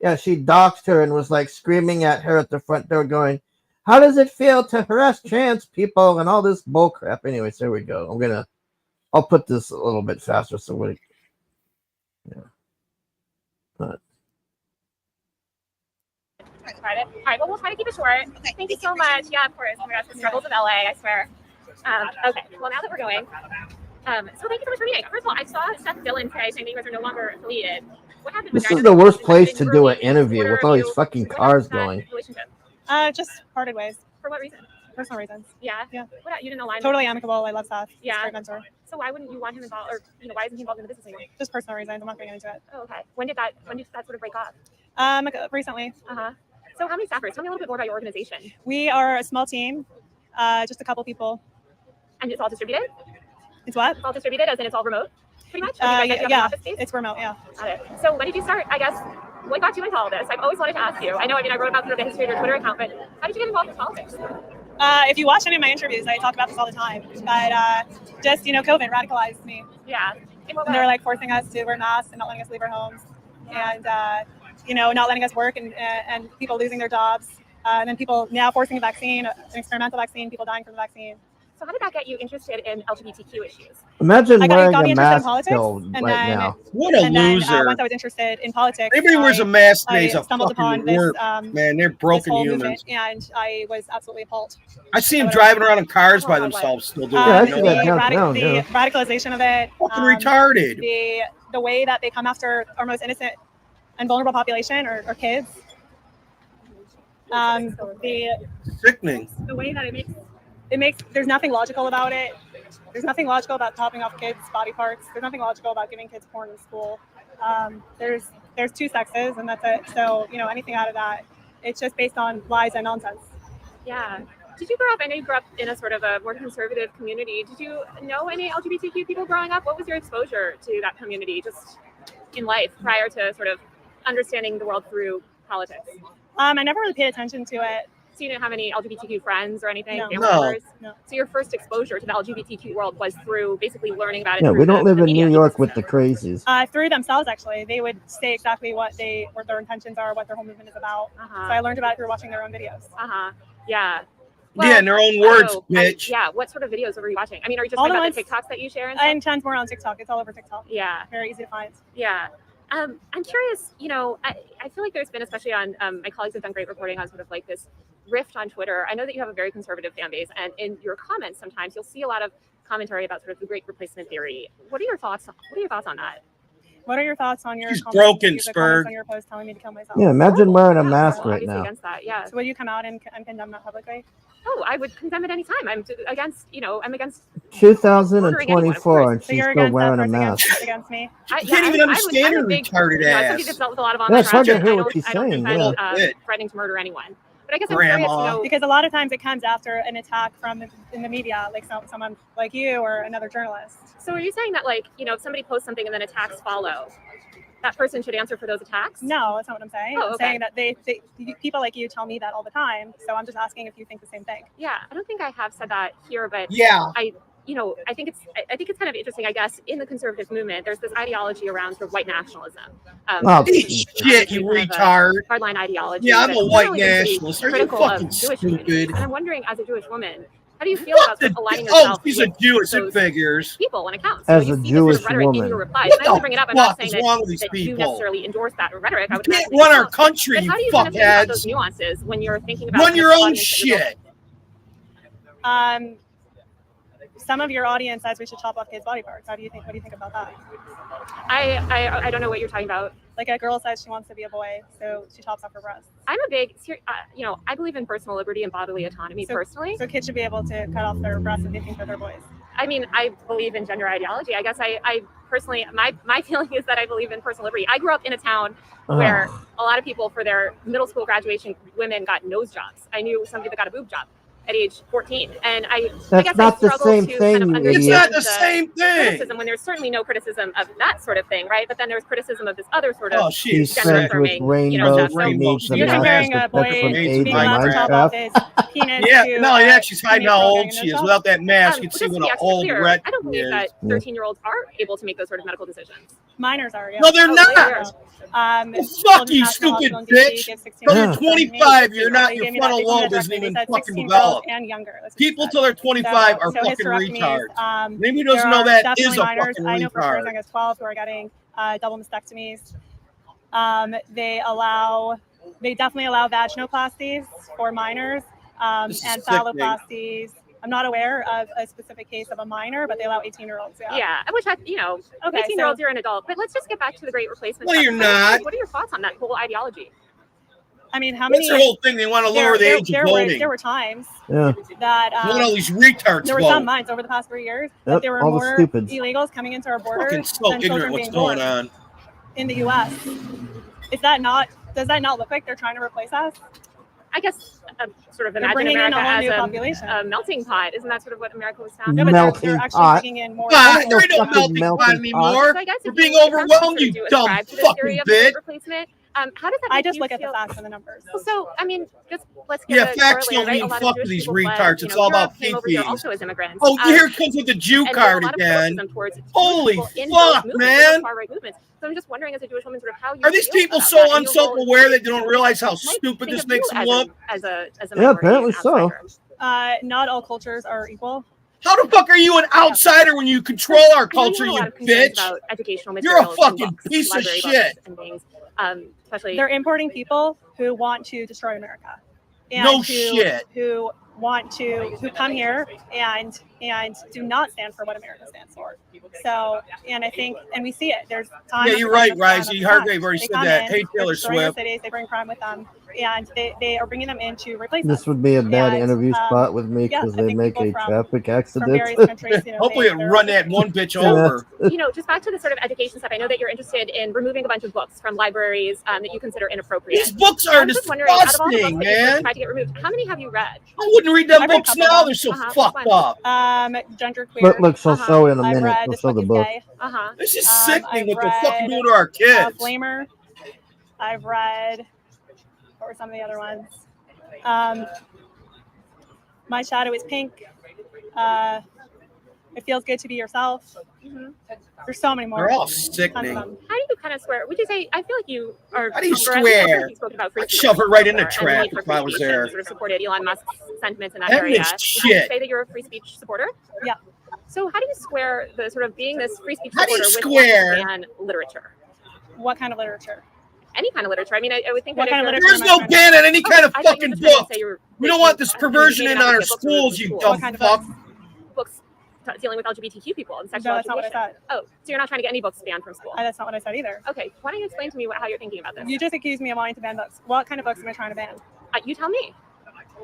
Yeah, she doxed her and was like screaming at her at the front door, going, "How does it feel to harass trans people and all this bullcrap?" Anyways, there we go. I'll put this a little bit faster so we. Yeah. But. All right, well, we'll try to keep it short. Okay, thank you so much. Yeah, of course. Oh my gosh, the struggles of LA, I swear. Okay, well, now that we're going, so thank you so much for meeting. First of all, I saw Seth Dillon today saying that you guys are no longer affiliated. What happened? This is the worst place to do an interview with all these fucking cars going. Just parted ways. For what reason? Personal reasons. Yeah. What, you didn't align? Totally amicable. I love Seth. Yeah. Great mentor. So why wouldn't you want him involved, or why isn't he involved in the business anymore? Just personal reasons. I'm not getting into it. Oh, okay. When did that sort of break off? Recently. So how many staffers? Tell me a little bit more about your organization. We are a small team, just a couple people. And it's all distributed? It's what? It's all distributed, as in it's all remote, pretty much? Yeah, it's remote, yeah. Got it. So when did you start, I guess, what got you into all this? I've always wanted to ask you. I know, I wrote about sort of the history of your Twitter account, but how did you get involved in politics? If you watch any of my interviews, I talk about this all the time. But just, COVID radicalized me. Yeah. And they were like forcing us to wear masks and not letting us leave our homes. And, not letting us work and people losing their jobs. And then people now forcing a vaccine, an experimental vaccine, people dying from the vaccine. So how did that get you interested in LGBTQ issues? Imagine wearing a mask now. What a loser. Once I was interested in politics, everybody wears a mask today. I stumbled upon this, man, they're broken humans. And I was absolutely appalled. I see them driving around in cars by themselves still doing it. The radicalization of it. Fucking retarded. The way that they come after our most innocent and vulnerable population or kids. Sickening. The way that it makes there's nothing logical about it. There's nothing logical about topping off kids' body parts. There's nothing logical about giving kids porn in school. There's two sexes and that's it. So, anything out of that, it's just based on lies and nonsense. Yeah. Did you grow up, I know you grew up in a sort of a more conservative community. Did you know any LGBTQ people growing up? What was your exposure to that community just in life prior to sort of understanding the world through politics? I never really paid attention to it. So you didn't have any LGBTQ friends or anything? No. So your first exposure to the LGBTQ world was through basically learning about it. Yeah, we don't live in New York with the crazies. Through themselves, actually. They would say exactly what their intentions are, what their whole movement is about. So I learned about it through watching their own videos. Yeah. Well, in their own words, bitch. Yeah, what sort of videos were you watching? I mean, are you just talking about the TikToks that you share? And tons more on TikTok. It's all over TikTok. Yeah. Very easy to find. Yeah. I'm curious, I feel like there's been, especially on, my colleagues have done great reporting on sort of like this rift on Twitter. I know that you have a very conservative fan base, and in your comments sometimes you'll see a lot of commentary about sort of the great replacement theory. What are your thoughts on that? What are your thoughts on your broken, Spurg. On your post telling me to kill myself? Yeah, imagine wearing a mask right now. Against that, yeah. So will you come out and condemn that publicly? Oh, I would condemn it anytime. I'm against, I'm against 2024 and she's still wearing a mask. Against me. I can't even understand her retarded ass. Somebody that's with a lot of online it's hard to hear what she's saying. Threatening to murder anyone. But I guess I'm curious, because a lot of times it comes after an attack in the media, like someone like you or another journalist. So are you saying that, like, if somebody posts something and then attacks follow, that person should answer for those attacks? No, that's not what I'm saying. I'm saying that they people like you tell me that all the time. So I'm just asking if you think the same thing. Yeah, I don't think I have said that here, but I think it's kind of interesting, I guess, in the conservative movement, there's this ideology around sort of white nationalism. Shit, you retard. Hardline ideology. Yeah, I'm a white nationalist. Are you fucking stupid? And I'm wondering, as a Jewish woman, how do you feel about sort of aligning yourself she's a Jewish, it figures. People when it counts? As a Jewish woman. In your replies. And I only bring it up, I'm not saying that you necessarily endorse that rhetoric. You can't run our country, you fuckheads. How do you kind of think about those nuances when you're thinking about run your own shit? Some of your audience says we should chop off kids' body parts. What do you think about that? I don't know what you're talking about. Like a girl says she wants to be a boy, so she chops off her breasts. I'm a big, I believe in personal liberty and bodily autonomy personally. So kids should be able to cut off their breasts if they think that they're boys. I mean, I believe in gender ideology. I guess I personally, my feeling is that I believe in personal liberty. I grew up in a town where a lot of people, for their middle school graduation, women got nose jobs. I knew somebody that got a boob job. at age 14. And I That's guess not I the struggle same to thing, kind of you understand idiot. It's not the same thing. criticism when there's certainly no criticism of that sort of thing, right? But then there's criticism of this other sort of She's gender friends with affirming, you know, rainbows. stuff. She So needs a you're mask comparing to a protect boy from AIDS in being allowed to chop off his Minecraft. penis Yeah, to no, yeah, she's hiding teenage how girl old getting she a is. shot. Without that mask, you'd Just see to what be an extra old clear, wreck I don't believe is. that 13-year-olds are able to make those sort of medical decisions. Minors are, yeah. No, they're not. Well, Fuck you, stupid bitch. Till you're 25, you're not. Your frontal lobe isn't even fucking developed. And younger. People till they're 25 are fucking retards. Maybe doesn't know that is a minors. fucking I know for sure as retard. young as 12 who are getting double mastectomies. They definitely allow vaginoplasties for minors and sickening. phalloplasties. I'm not aware of a specific case of a minor, but they allow 18-year-olds. Yeah, which I, you know, Okay, 18-year-olds, so- you're an adult. But let's just get back to the Great Replacement. No, stuff. you're not. What are your thoughts on that whole ideology? I mean, how That's many? their whole thing. They want to lower the age of voting. There were times Yeah. that Let all these retards there were vote. some months over the past 3 years that Yep, there were all the more stupids. illegals coming into our Fucking borders so than ignorant children what's being going born on. in the U.S. Is that not? Does that not look like they're trying to replace us? I guess sort of They're imagine bringing in America a whole as new population. a melting pot. Isn't that sort of what America was founded? No, but they're actually pot. bringing in more. Ah, there ain't no fucking melting pot melting anymore. So I guess We're if being you- if that's overwhelmed, sort you of do dumb ascribe to this theory fucking of the Great bitch. Replacement, how does that I make just you look at the feel? facts and the numbers. So, I mean, just let's get Yeah, a facts corollary, don't right? A mean lot fuck of to Jewish these people fled, retards. you It's know, all Europe about came over here fifties. also as immigrants. Oh, here it comes with the Jew and card there's a lot of again. criticism towards Jewish Holy people in fuck, those movements, man. those far-right movements. So I'm just wondering, as a Jewish woman, sort of how you Are these feel people about so that and your role unself-aware that they don't realize how might stupid think this of you makes them as look? as a Yeah, minority apparently and so. outsider. Not all cultures are equal. How the fuck are you an outsider when you control our culture, I know you you have a lot of concerns bitch? about educational You're a materials and fucking books, piece of library shit. books and things, especially. They're importing people who want to destroy America. And No who, shit. Who come here and do not stand for what America stands for. So, and I think, and we see it. There's time. Yeah, you're right, Risey. Hargrave already said that. Hey, Taylor Swift. Cities, they bring crime with them, and they are bringing them in to replace us. This would be a bad And, interview spot with me yeah, because I they think make people a from traffic accident. various countries, you know, Hopefully, it'll run that one bitch over. You know, just back to the sort of education stuff. I know that you're interested in removing a bunch of books from libraries that you consider inappropriate. These books are I'm just wondering, out of all the books disgusting, that you've man. tried to get removed, how many have you read? I wouldn't read them I've read a books couple now. of They're so them. fucked up. Genderqueer. Look, she'll show in a I've minute. read She'll This show Book the is book. Gay. This is sickening I've what they're fucking read, doing to our kids. Flamer. I've read, what were some of the other ones? My Shadow is Pink. It Feels Good to Be Yourself. There's so many more. They're all Tons of sickening. them. How do you kind of swear? Would you say? I feel like you are. How do you or at least I feel swear? like you spoke about free I'd speech shove her right in the before, and the need trap for if I free was speech, and there. Sort of supported Elon Musk's sentiments in that That area. is Would you shit. say that you're a free speech supporter? Yeah. So how do you square the sort of being this free speech How do you supporter with square? wanting to ban literature? What kind of literature? Any kind of literature. I mean, I would think What that kind of if literature There's am I no trying to- ban on any kind of I thought you fucking were just trying to book. say you're- We don't want this you perversion made in it out our to get books removed schools, from you school. dumb What kind of fuck. Books dealing with LGBTQ people and sexual No, that's not what I education. said. Oh, so you're not trying to get any books banned from school? That's not what I said either. Okay, why don't you explain to me how you're thinking about this? You just accused me of wanting to ban books. What kind of books am I trying to ban? You tell me.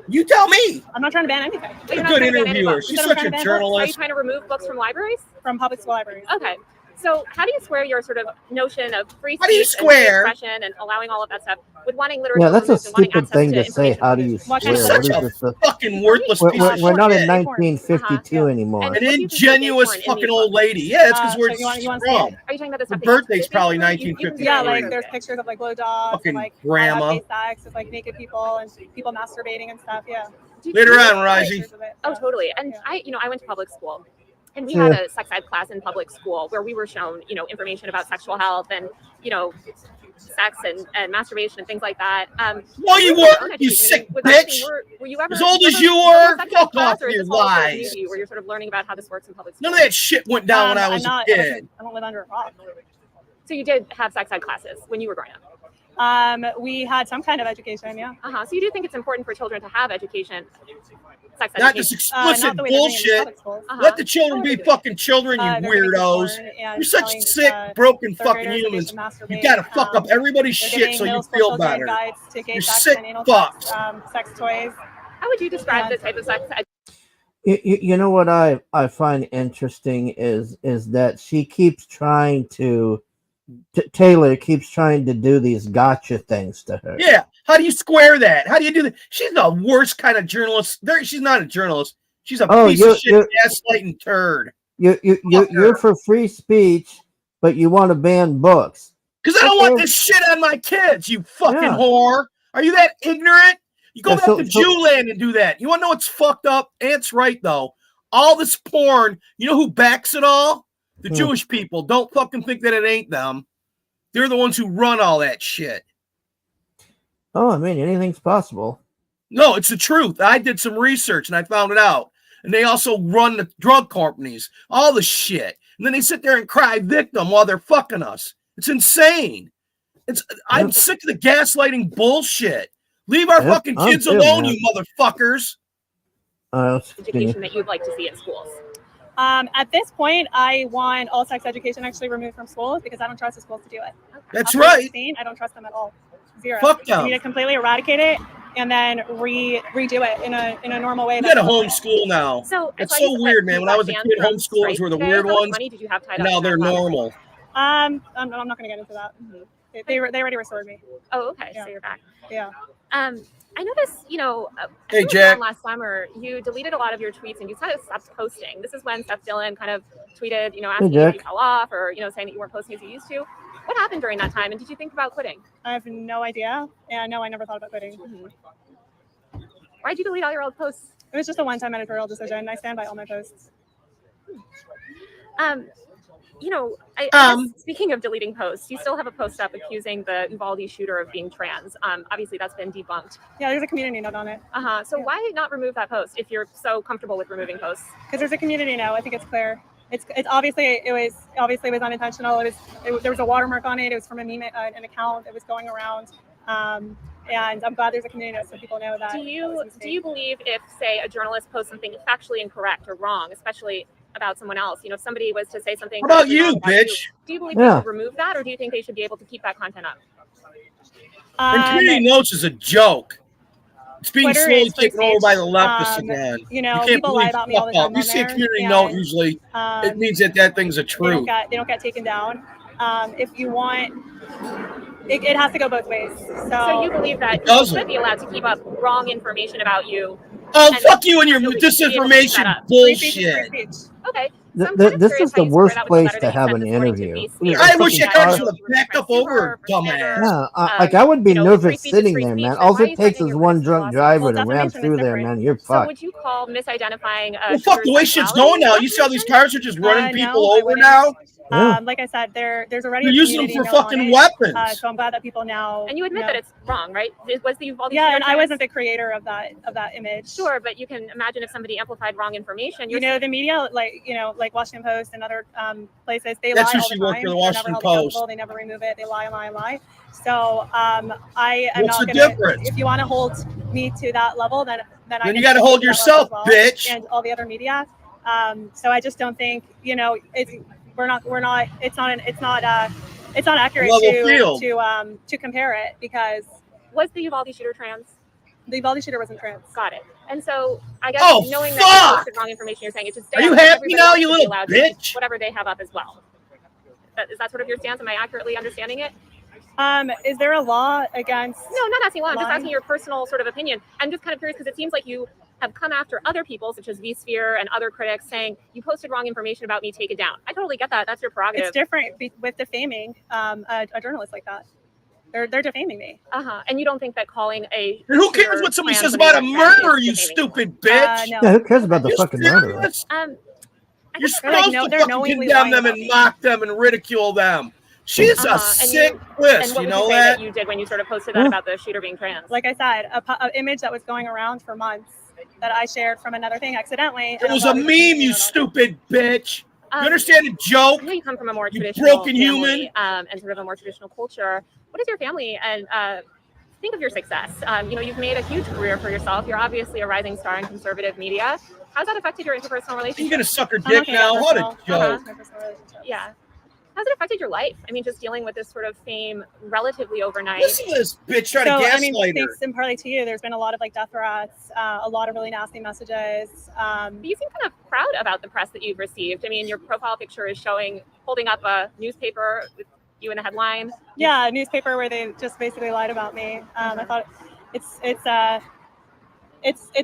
You tell me. I'm not trying to ban anything. You're A not good trying to ban any interviewer. books. She's I'm such trying a to ban books. Are you journalist. trying to remove books from libraries? From public school libraries. Okay. So how do you square your sort of notion of free How do you speech and free square? expression and allowing all of that stuff with wanting literature Yeah, that's a removed and wanting stupid access thing to to say. information How do you removed? What swear? kind of What Such is a this? stuff? fucking worthless We're, piece we're, of we're not in shit. 1952 anymore. An What do you think ingenuous is born in fucking these old books? lady. Yeah, that's because So we're you want strong. to see it? Are you talking about the stuff Her that you birthday's did probably basically? You 1953. Yeah, like there's pictures of like blowjobs Fucking and like grandma. gay sex with like naked people and people masturbating and stuff. Yeah. Later on, Pictures Risey. of it, Oh, yeah. totally. And Yeah. I went to public school. And we Yeah. had a sex ed class in public school where we were shown, information about sexual health and, sex and masturbation and things like that. No, you weren't, you sick bitch. Were you ever As old as ever- you was were, there sex ed fuck class, off or is your this all sort of lies. new to you, where you're sort of learning about how this works in public school? None of that shit went down when I was I'm a not, kid. I don't live under a rock. So you did have sex ed classes when you were growing up. We had some kind of education, yeah. So you do think it's important for children to have education, sex Not this education? explicit not the way they're doing it in bullshit. public schools. Let the children be fucking children, you They're gonna be weirdos. born and You're such telling, sick, broken third fucking graders that they humans. should masturbate. You gotta fuck up everybody's They're shit giving so you middle school feel children better. guides to gay You're sex sick and anal fucks. sex toys. How would you describe the type of sex ed? You know what I find interesting is that she keeps trying to Taylor keeps trying to do these gotcha things to her. Yeah, How do you square that? How do you do that? She's the worst kind of journalist. She's not a journalist. She's a piece of shit, gaslighting turd. You're for free speech, but you want to ban books. Because I don't want this shit on my kids, you fucking whore. Are you that ignorant? You go back to Jewland and do that. You want to know what's fucked up? Ant's right, though. All this porn, you know who backs it all? The Jewish people. Don't fucking think that it ain't them. They're the ones who run all that shit. Oh, I mean, anything's possible. No, it's the truth. I did some research and I found it out. And they also run the drug companies, all the shit. And then they sit there and cry victim while they're fucking us. It's insane. I'm sick of the gaslighting bullshit. Leave our fucking kids alone, you motherfuckers. Education that you'd like to see in schools. At this point, I want all sex education actually removed from schools because I don't trust the schools to do it. That's right. I don't trust them at all. Zero. Fuck them. We need to completely eradicate it and then redo it in a normal way. You got to homeschool now. So it's so weird, man. When I was a kid, homeschoolers were the weird ones. Money did you have tied up now they're normal. I'm not going to get into that. They already restored me. Oh, okay. So you're back. Yeah. I noticed, hey, Jack. Last summer, you deleted a lot of your tweets and you kind of stopped posting. This is when Steph Dillon kind of tweeted, asking if you fell off or, saying that you weren't posting as you used to. What happened during that time? And did you think about quitting? I have no idea. And no, I never thought about quitting. Why'd you delete all your old posts? It was just a one-time editorial decision. I stand by all my posts. I guess speaking of deleting posts, you still have a post up accusing the Uvalde shooter of being trans. Obviously, that's been debunked. Yeah, there's a community note on it. So why not remove that post if you're so comfortable with removing posts? Because there's a community note. I think it's clear. It's obviously it was unintentional. There was a watermark on it. It was from a meme, an account that was going around. And I'm glad there's a community note so people know that. Do you believe if, say, a journalist posts something factually incorrect or wrong, especially about someone else, if somebody was to say something what about you, bitch? Do you believe they should remove that, or do you think they should be able to keep that content up? And community notes is a joke. It's being slowly taken over by the leftists again. You people lie about me all the time. You see a community note, usually it means that thing's a truth. They don't get taken down. If you want, it has to go both ways. So you believe that you should be allowed to keep up wrong information about you? Oh, fuck you and your disinformation bullshit. Okay. This is the worst place to have an interview. I wish you guys would have backed up over, dumbass. Yeah, I would be nervous sitting there, man. All it takes is one drunk driver to ram through there, man. You're fucked. So would you call misidentifying? Well, fuck the way shit's going now. You see how these cars are just running people over now? Like I said, there's already. You're using them for fucking weapons. So I'm glad that people now. And you admit that it's wrong, right? Was the Uvalde? Yeah, and I wasn't the creator of that image. Sure, but you can imagine if somebody amplified wrong information. The media, like Washington Post and other places, they That's lie who all she the worked time. for the Washington Post. They never remove it. They lie and lie and lie. So I am What's not the gonna. difference? If you want to hold me to that level, then you got to hold yourself, bitch. And all the other media. So I just don't think we're not. It's not accurate to compare it because was the Uvalde shooter trans? The Uvalde shooter wasn't trans. Got it. And so I guess knowing fuck! that you posted wrong information, you're saying it should stay. Are you happy now, you little bitch? Whatever they have up as well. Is that sort of your stance? Am I accurately understanding it? Is there a law against? No, not asking law. I'm just asking your personal sort of opinion. I'm just kind of curious because it seems like you have come after other people, such as vSphere and other critics, saying you posted wrong information about me, take it down. I totally get that. That's your prerogative. It's different with defaming a journalist like that. They're defaming me. And you don't think that calling a who cares what somebody says about a murderer, you stupid bitch? No. Yeah, who cares about the fucking murderer? You're supposed to fucking condemn them and mock them and ridicule them. She's a sick twist, you know that? You did when you sort of posted that about the shooter being trans. Like I said, an image that was going around for months that I shared from another thing accidentally. It was a meme, you stupid bitch. You understand the joke? I know you come from a more traditional broken family, human. And sort of a more traditional culture. What is your family and think of your success? You've made a huge career for yourself. You're obviously a rising star in conservative media. How's that affected your interpersonal relationships? You're gonna suck her dick now? What a joke. Yeah. How's it affected your life? I mean, just dealing with this sort of fame relatively overnight. Listen to this bitch trying to gaslight her. Thanks in partly to you, there's been a lot of death threats, a lot of really nasty messages. But you seem kind of proud about the press that you've received. I mean, your profile picture is holding up a newspaper with, you in a headline? Yeah, a newspaper where they just basically lied about me. I thought it's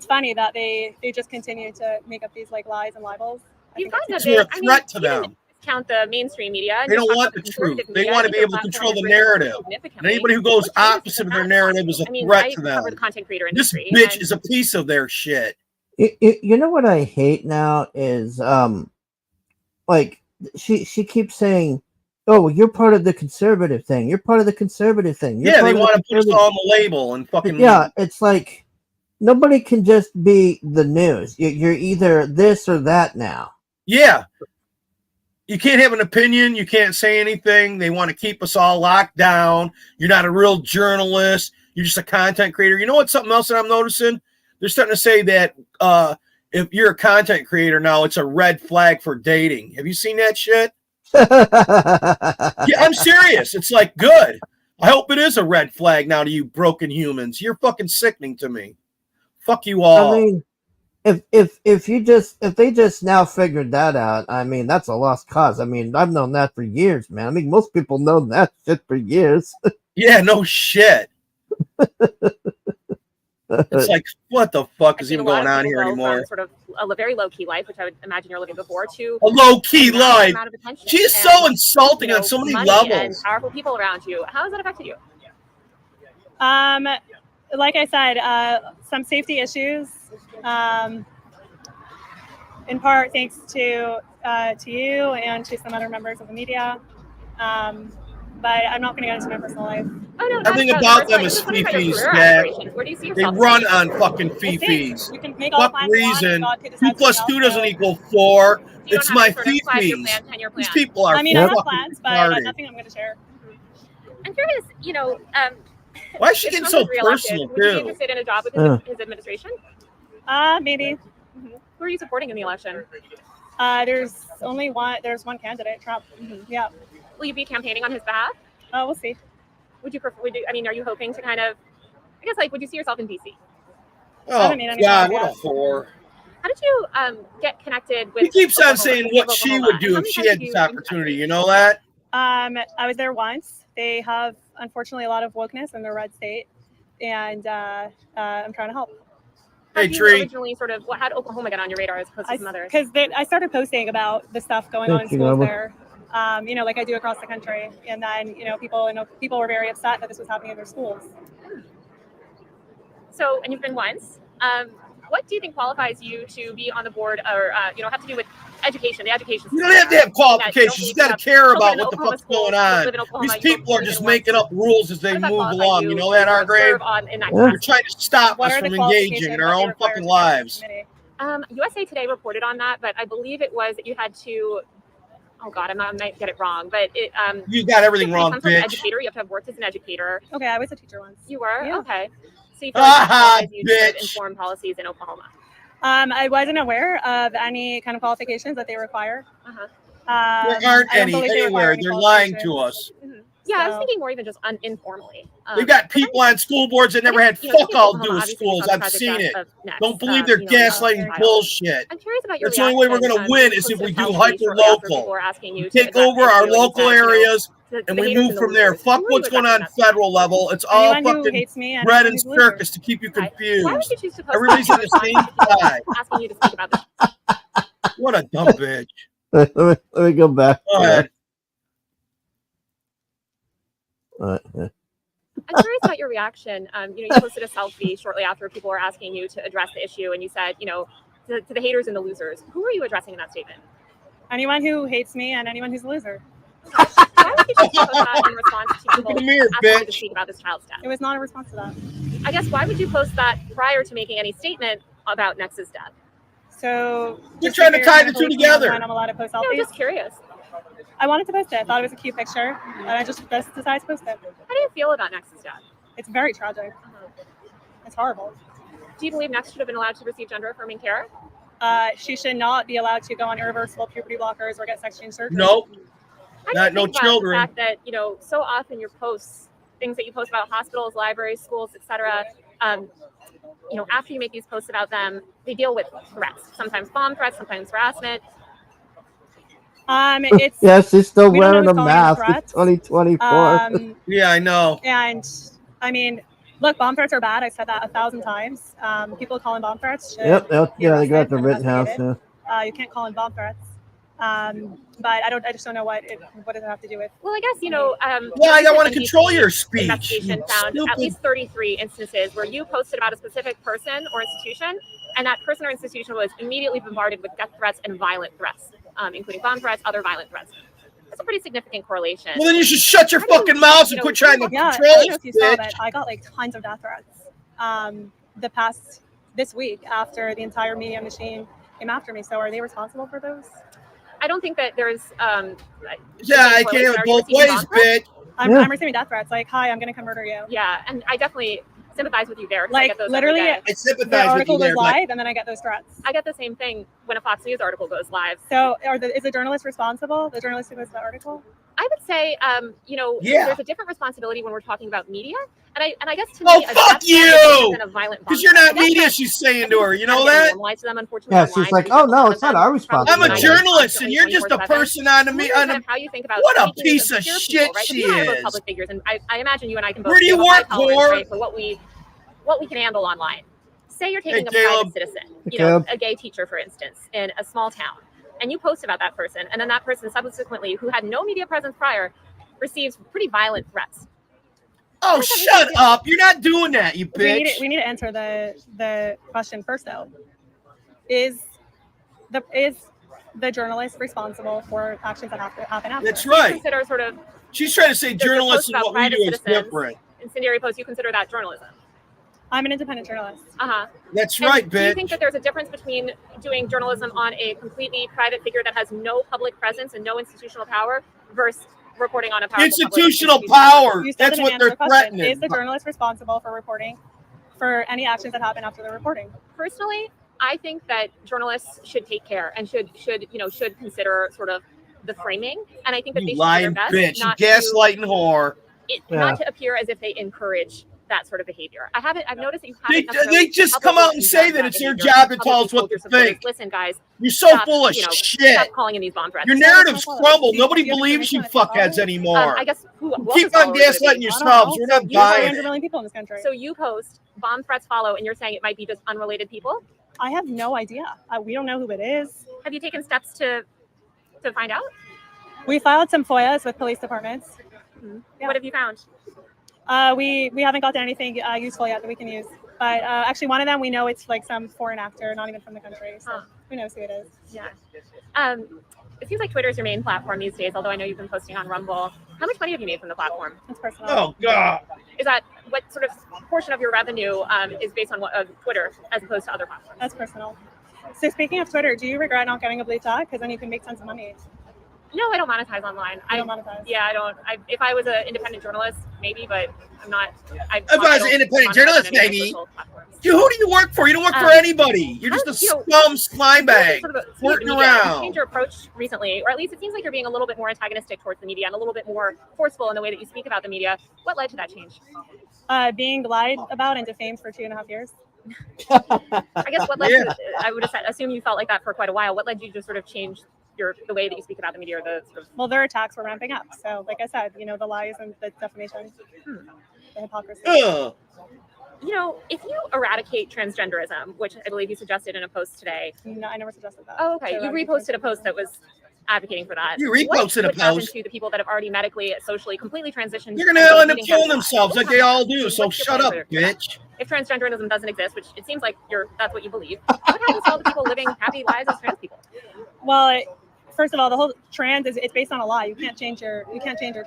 funny that they just continue to make up these like lies and libels. You've gotten a You're bit. a threat to you didn't them. discount the mainstream media. And They just don't talk want about the conservative truth. They media. want I to think be your able to platform control has the risen narrative. significantly. And anybody who goes opposite of their narrative is a threat to cover the them. content creator This industry. bitch and is a piece of their shit. You know what I hate now is like she keeps saying, "Oh, well, you're part of the conservative thing. You're part of the conservative thing." Yeah, they want to put us all on the label and fucking. Yeah, it's like nobody can just be the news. You're either this or that now. Yeah. You can't have an opinion. You can't say anything. They want to keep us all locked down. You're not a real journalist. You're just a content creator. You know what? Something else that I'm noticing? They're starting to say that if you're a content creator now, it's a red flag for dating. Have you seen that shit? Yeah, I'm serious. It's like, good. I hope it is a red flag now to you broken humans. You're fucking sickening to me. Fuck you all. I mean, if they just now figured that out, I mean, that's a lost cause. I mean, I've known that for years, man. I mean, most people know that shit for years. Yeah, no shit. It's like, what the fuck is even going on here anymore? Sort of a very low key life, which I would imagine you're looking before, to a low key life. She's so insulting you know, on so many money levels. and powerful people around you. How has that affected you? Like I said, some safety issues. In part thanks to you and to some other members of the media. But I'm not going to get into my personal life. Oh, no, Everything about them is fifis, yeah. Where do you see They yourself? run on fucking fifis. We can make all Fuck plans we want, reason. God could 2 decide + something 2 else, doesn't so- equal 4. You It's don't my have a sort of 5-year fifis. plan, 10-year plan. These people are I mean, I have fucking plans, but retarded. nothing I'm going to share. I'm curious, you know, Why is she if getting Trump so is reelected, personal, would you be too? interested in a job with his administration? Maybe. Who are you supporting in the election? There's only one. There's one candidate, Trump. Yeah. Will you be campaigning on his behalf? We'll see. Would you prefer? I mean, are you hoping to kind of? I guess would you see yourself in DC? Oh God, what a whore! How did you get connected with? He keeps on Oklahoma, saying what she would do if she had this opportunity. You know that? I was there once. They have, unfortunately, a lot of wokeness in their red state, and I'm trying to help. How did you originally how did Oklahoma get on your radar as opposed to some others? Because I started posting about the stuff going on in schools there. You know, like I do across the country, and then people were very upset that this was happening in their schools. So, and you've been once. What do you think qualifies you to be on the board, or have to do with education? The education system. You don't have to have qualifications. You got to care about what the fuck's going on. These people are just making up rules as they move along. You know that, Argrave? They're trying to stop us from engaging in our own fucking lives. USA Today reported on that, but I believe it was that you had to. Oh God, I might get it wrong, but it. You got everything wrong, some sort of bitch. educator. You have to have worked as an educator. Okay, I was a teacher once. You were? Yeah. Okay. So you feel like that qualifies you to inform policies in Oklahoma. I wasn't aware of any kind of qualifications that they require. There aren't any anywhere. They're lying to us. Yeah, I was thinking more even just informally. They've got people on school boards that never had fuck all to do with schools. I've seen it. Don't believe their gaslighting bullshit. I'm curious about your That's the only way we're going to win is if we do hyper local. Take over our local areas and we move from there. Fuck what's going on federal level. It's all fucking bread and circus to keep you confused. Why would you choose to post Everybody's on the same side. asking you to speak about this? What a dumb bitch. Let me go back. Go ahead. I'm curious about your reaction. You posted a selfie shortly after people were asking you to address the issue, and you said, to the haters and the losers. Who are you addressing in that statement? Anyone who hates me and anyone who's a loser. Why would you choose to post that in response to people asking you to speak about this child's death? It was not a response to that. I guess why would you post that prior to making any statement about Nex's death? So you're trying to tie the two together. I'm allowed to post selfies. No, I'm just curious. I wanted to post it. I thought it was a cute picture, and I just decided to post it. How do you feel about Nex's death? It's very tragic. It's horrible. Do you believe Nex should have been allowed to receive gender-affirming care? She should not be allowed to go on irreversible puberty blockers or get sex change surgery. Nope. Not no children. The fact that so often your posts, things that you post about hospitals, libraries, schools, etc. After you make these posts about them, they deal with threats. Sometimes bomb threats, sometimes harassment. It's yeah, she's still we don't know wearing a who's calling in mask. It's threats. 2024. Yeah, I know. And I mean, look, bomb threats are bad. I said that 1,000 times. People calling bomb threats should Yep, be yeah, they got arrested the and Rittenhouse. investigated. Yeah. You can't call in bomb threats. But I just don't know what does it have to do with. Well, I guess you know. Yeah, I want to recent control NBC your speech. Investigation You found at stupid. least 33 instances where you posted about a specific person or institution, and that person or institution was immediately bombarded with death threats and violent threats, including bomb threats, other violent threats. That's a pretty significant correlation. Well, then you should shut your fucking mouth and quit trying to Yeah, control I don't know if you saw bitch. that. I got like tons of death threats. This week after the entire media machine came after me. So are they responsible for those? I don't think that there's. Yeah, I can't have it both ways, bitch. I'm receiving death threats. Like, hi, I'm gonna come murder you. Yeah, and I definitely sympathize with you there. I Like get those literally, every day. I sympathize the with article you there, goes but- live, and then I get those threats. I get the same thing when a Fox News article goes live. So, is the journalist responsible? The journalist who posted the article? I would say, Yeah. there's a different responsibility when we're talking about media, and I guess to Oh, me, a fuck death threat is you! different than a violent bomb Because you're threat. not A death media, threat- she's saying to her. You know I'm that? getting normalized to them, unfortunately, Yeah, online. she's like, We oh get a no, lot it's of not our them responsibility. I'm a journalist, and you're just a 24/7. person on me. Kind of how you think about What a speaking piece to of pure shit people, right? 'Cause she you and I are both is. public figures, and I imagine you and I can both Where do you have a high work, tolerance, whore? right, for what we can handle online. Say you're taking Hey, a private Caleb. citizen, Hey, you know, Caleb. a gay teacher, for instance, in a small town, and you post about that person, and then that person subsequently, who had no media presence prior, receives pretty violent threats. Oh, shut up! You're not doing that, you bitch. We need to answer the question first, though. Is the journalist responsible for actions that have to happen after? That's right. Consider sort of She's trying to say the journalists post and about what we private do is citizens, different. incendiary posts. You consider that journalism. I'm an independent journalist. That's And right, do you bitch. think that there's a difference between doing journalism on a completely private figure that has no public presence and no institutional power versus reporting on a powerful Institutional public power. You still That's didn't what answer they're the question. threatening. Is the journalist responsible for reporting for any actions that happen after the reporting? Personally, I think that journalists should take care and should consider sort of the framing, and I think that they You should lying do their best bitch. You not gaslighting whore. not to appear as if they encourage that sort of behavior. I've noticed that you They, haven't necessarily they just come publicly out and say condemned that it's their behavior, job to tell publicly us what told to your supporters, think. Listen, guys, You're so stop, full of shit. Stop calling in these bomb threats. Your narrative's crumbled. Nobody believes you fuckheads anymore. I guess who Keep on gaslighting yourselves. We're not There's buying 300 it. million people in this country. So you post bomb threats follow, and you're saying it might be just unrelated people? I have no idea. We don't know who it is. Have you taken steps to find out? We filed some FOIAs with police departments. Yeah. What have you found? We haven't gotten anything useful yet that we can use. But actually, one of them, we know it's like some foreign actor, not even from the country. So who knows who it is? Yeah. It seems like Twitter is your main platform these days, although I know you've been posting on Rumble. How much money have you made from the platform? That's personal. Oh, God. Is that what sort of portion of your revenue is based on Twitter as opposed to other platforms? That's personal. So speaking of Twitter, do you regret not getting a blue tag? Because then you can make tons of money. No, I don't monetize online. I don't monetize. Yeah, I don't. If I was an independent journalist, maybe, but I'm not. If I was an independent journalist, maybe. Dude, who do you work for? You don't work for anybody. You're just a scum slime bag flirting You around. changed your approach recently, or at least it seems like you're being a little bit more antagonistic towards the media and a little bit more forceful in the way that you speak about the media. What led to that change? Being lied about and defamed for 2.5 years. I guess what led to, I would assume you felt like that for quite a while. What led you to sort of change the way that you speak about the media, or the sort of... Well, their attacks were ramping up. So, like I said, the lies and the defamation, the hypocrisy. You know, if you eradicate transgenderism, which I believe you suggested in a post today. No, I never suggested that. Oh, okay. You reposted a post that was advocating for that. You reposted a What would happen post. to the people that have already medically, socially, completely transitioned? You're gonna end up killing themselves like they all do. So shut up, bitch. If transgenderism doesn't exist, which it seems like that's what you believe, what happens to all the people living happy lives as trans people? Well, first of all, the whole trans it's based on a lie. You can't change your gender.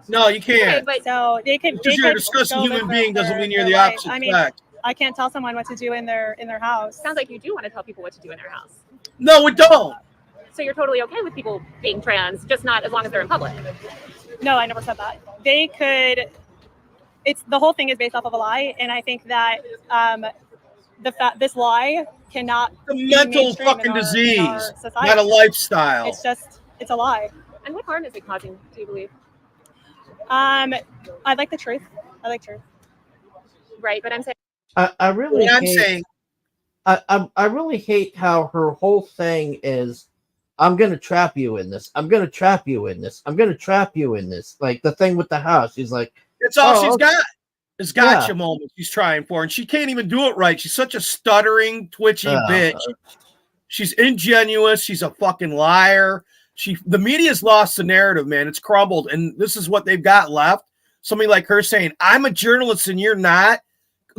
No, you can't. Okay, but so they could. Because you're a disgusting human being doesn't mean you're the opposite fact. I can't tell someone what to do in their house. Sounds like you do want to tell people what to do in their house. No, we don't. So you're totally okay with people being trans, just not as long as they're in public. No, I never said that. They could. It's the whole thing is based off of a lie, and I think that this lie cannot. It's a mental fucking disease, not a lifestyle. It's a lie. And what harm is it causing? Do you believe? I like the truth. I like truth. Right, but I'm saying. I really I'm hate, saying. I really hate how her whole thing is I'm gonna trap you in this. I'm gonna trap you in this. I'm gonna trap you in this. Like the thing with the house. She's like, it's all she's got. It's gotcha moment she's trying for, and she can't even do it right. She's such a stuttering, twitchy bitch. She's ingenuous. She's a fucking liar. The media's lost the narrative, man. It's crumbled, and this is what they've got left. Somebody like her saying, "I'm a journalist and you're not."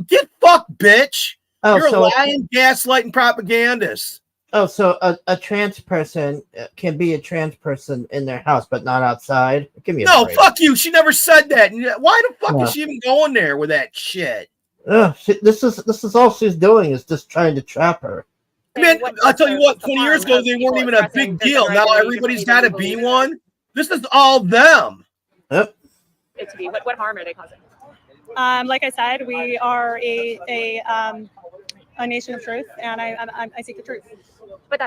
Get fucked, bitch. You're a lying, gaslighting propagandist. Oh, so a trans person can be a trans person in their house, but not outside? Give me a break. Fuck you. She never said that. Why the fuck is she even going there with that shit? This is all she's doing is just trying to trap her. Man, I'll tell you what, 20 years ago, they weren't even a big deal. Now everybody's got to be one. This is all them. Yep. What harm are they causing? Like I said, we are a nation of truth, and I seek the truth. But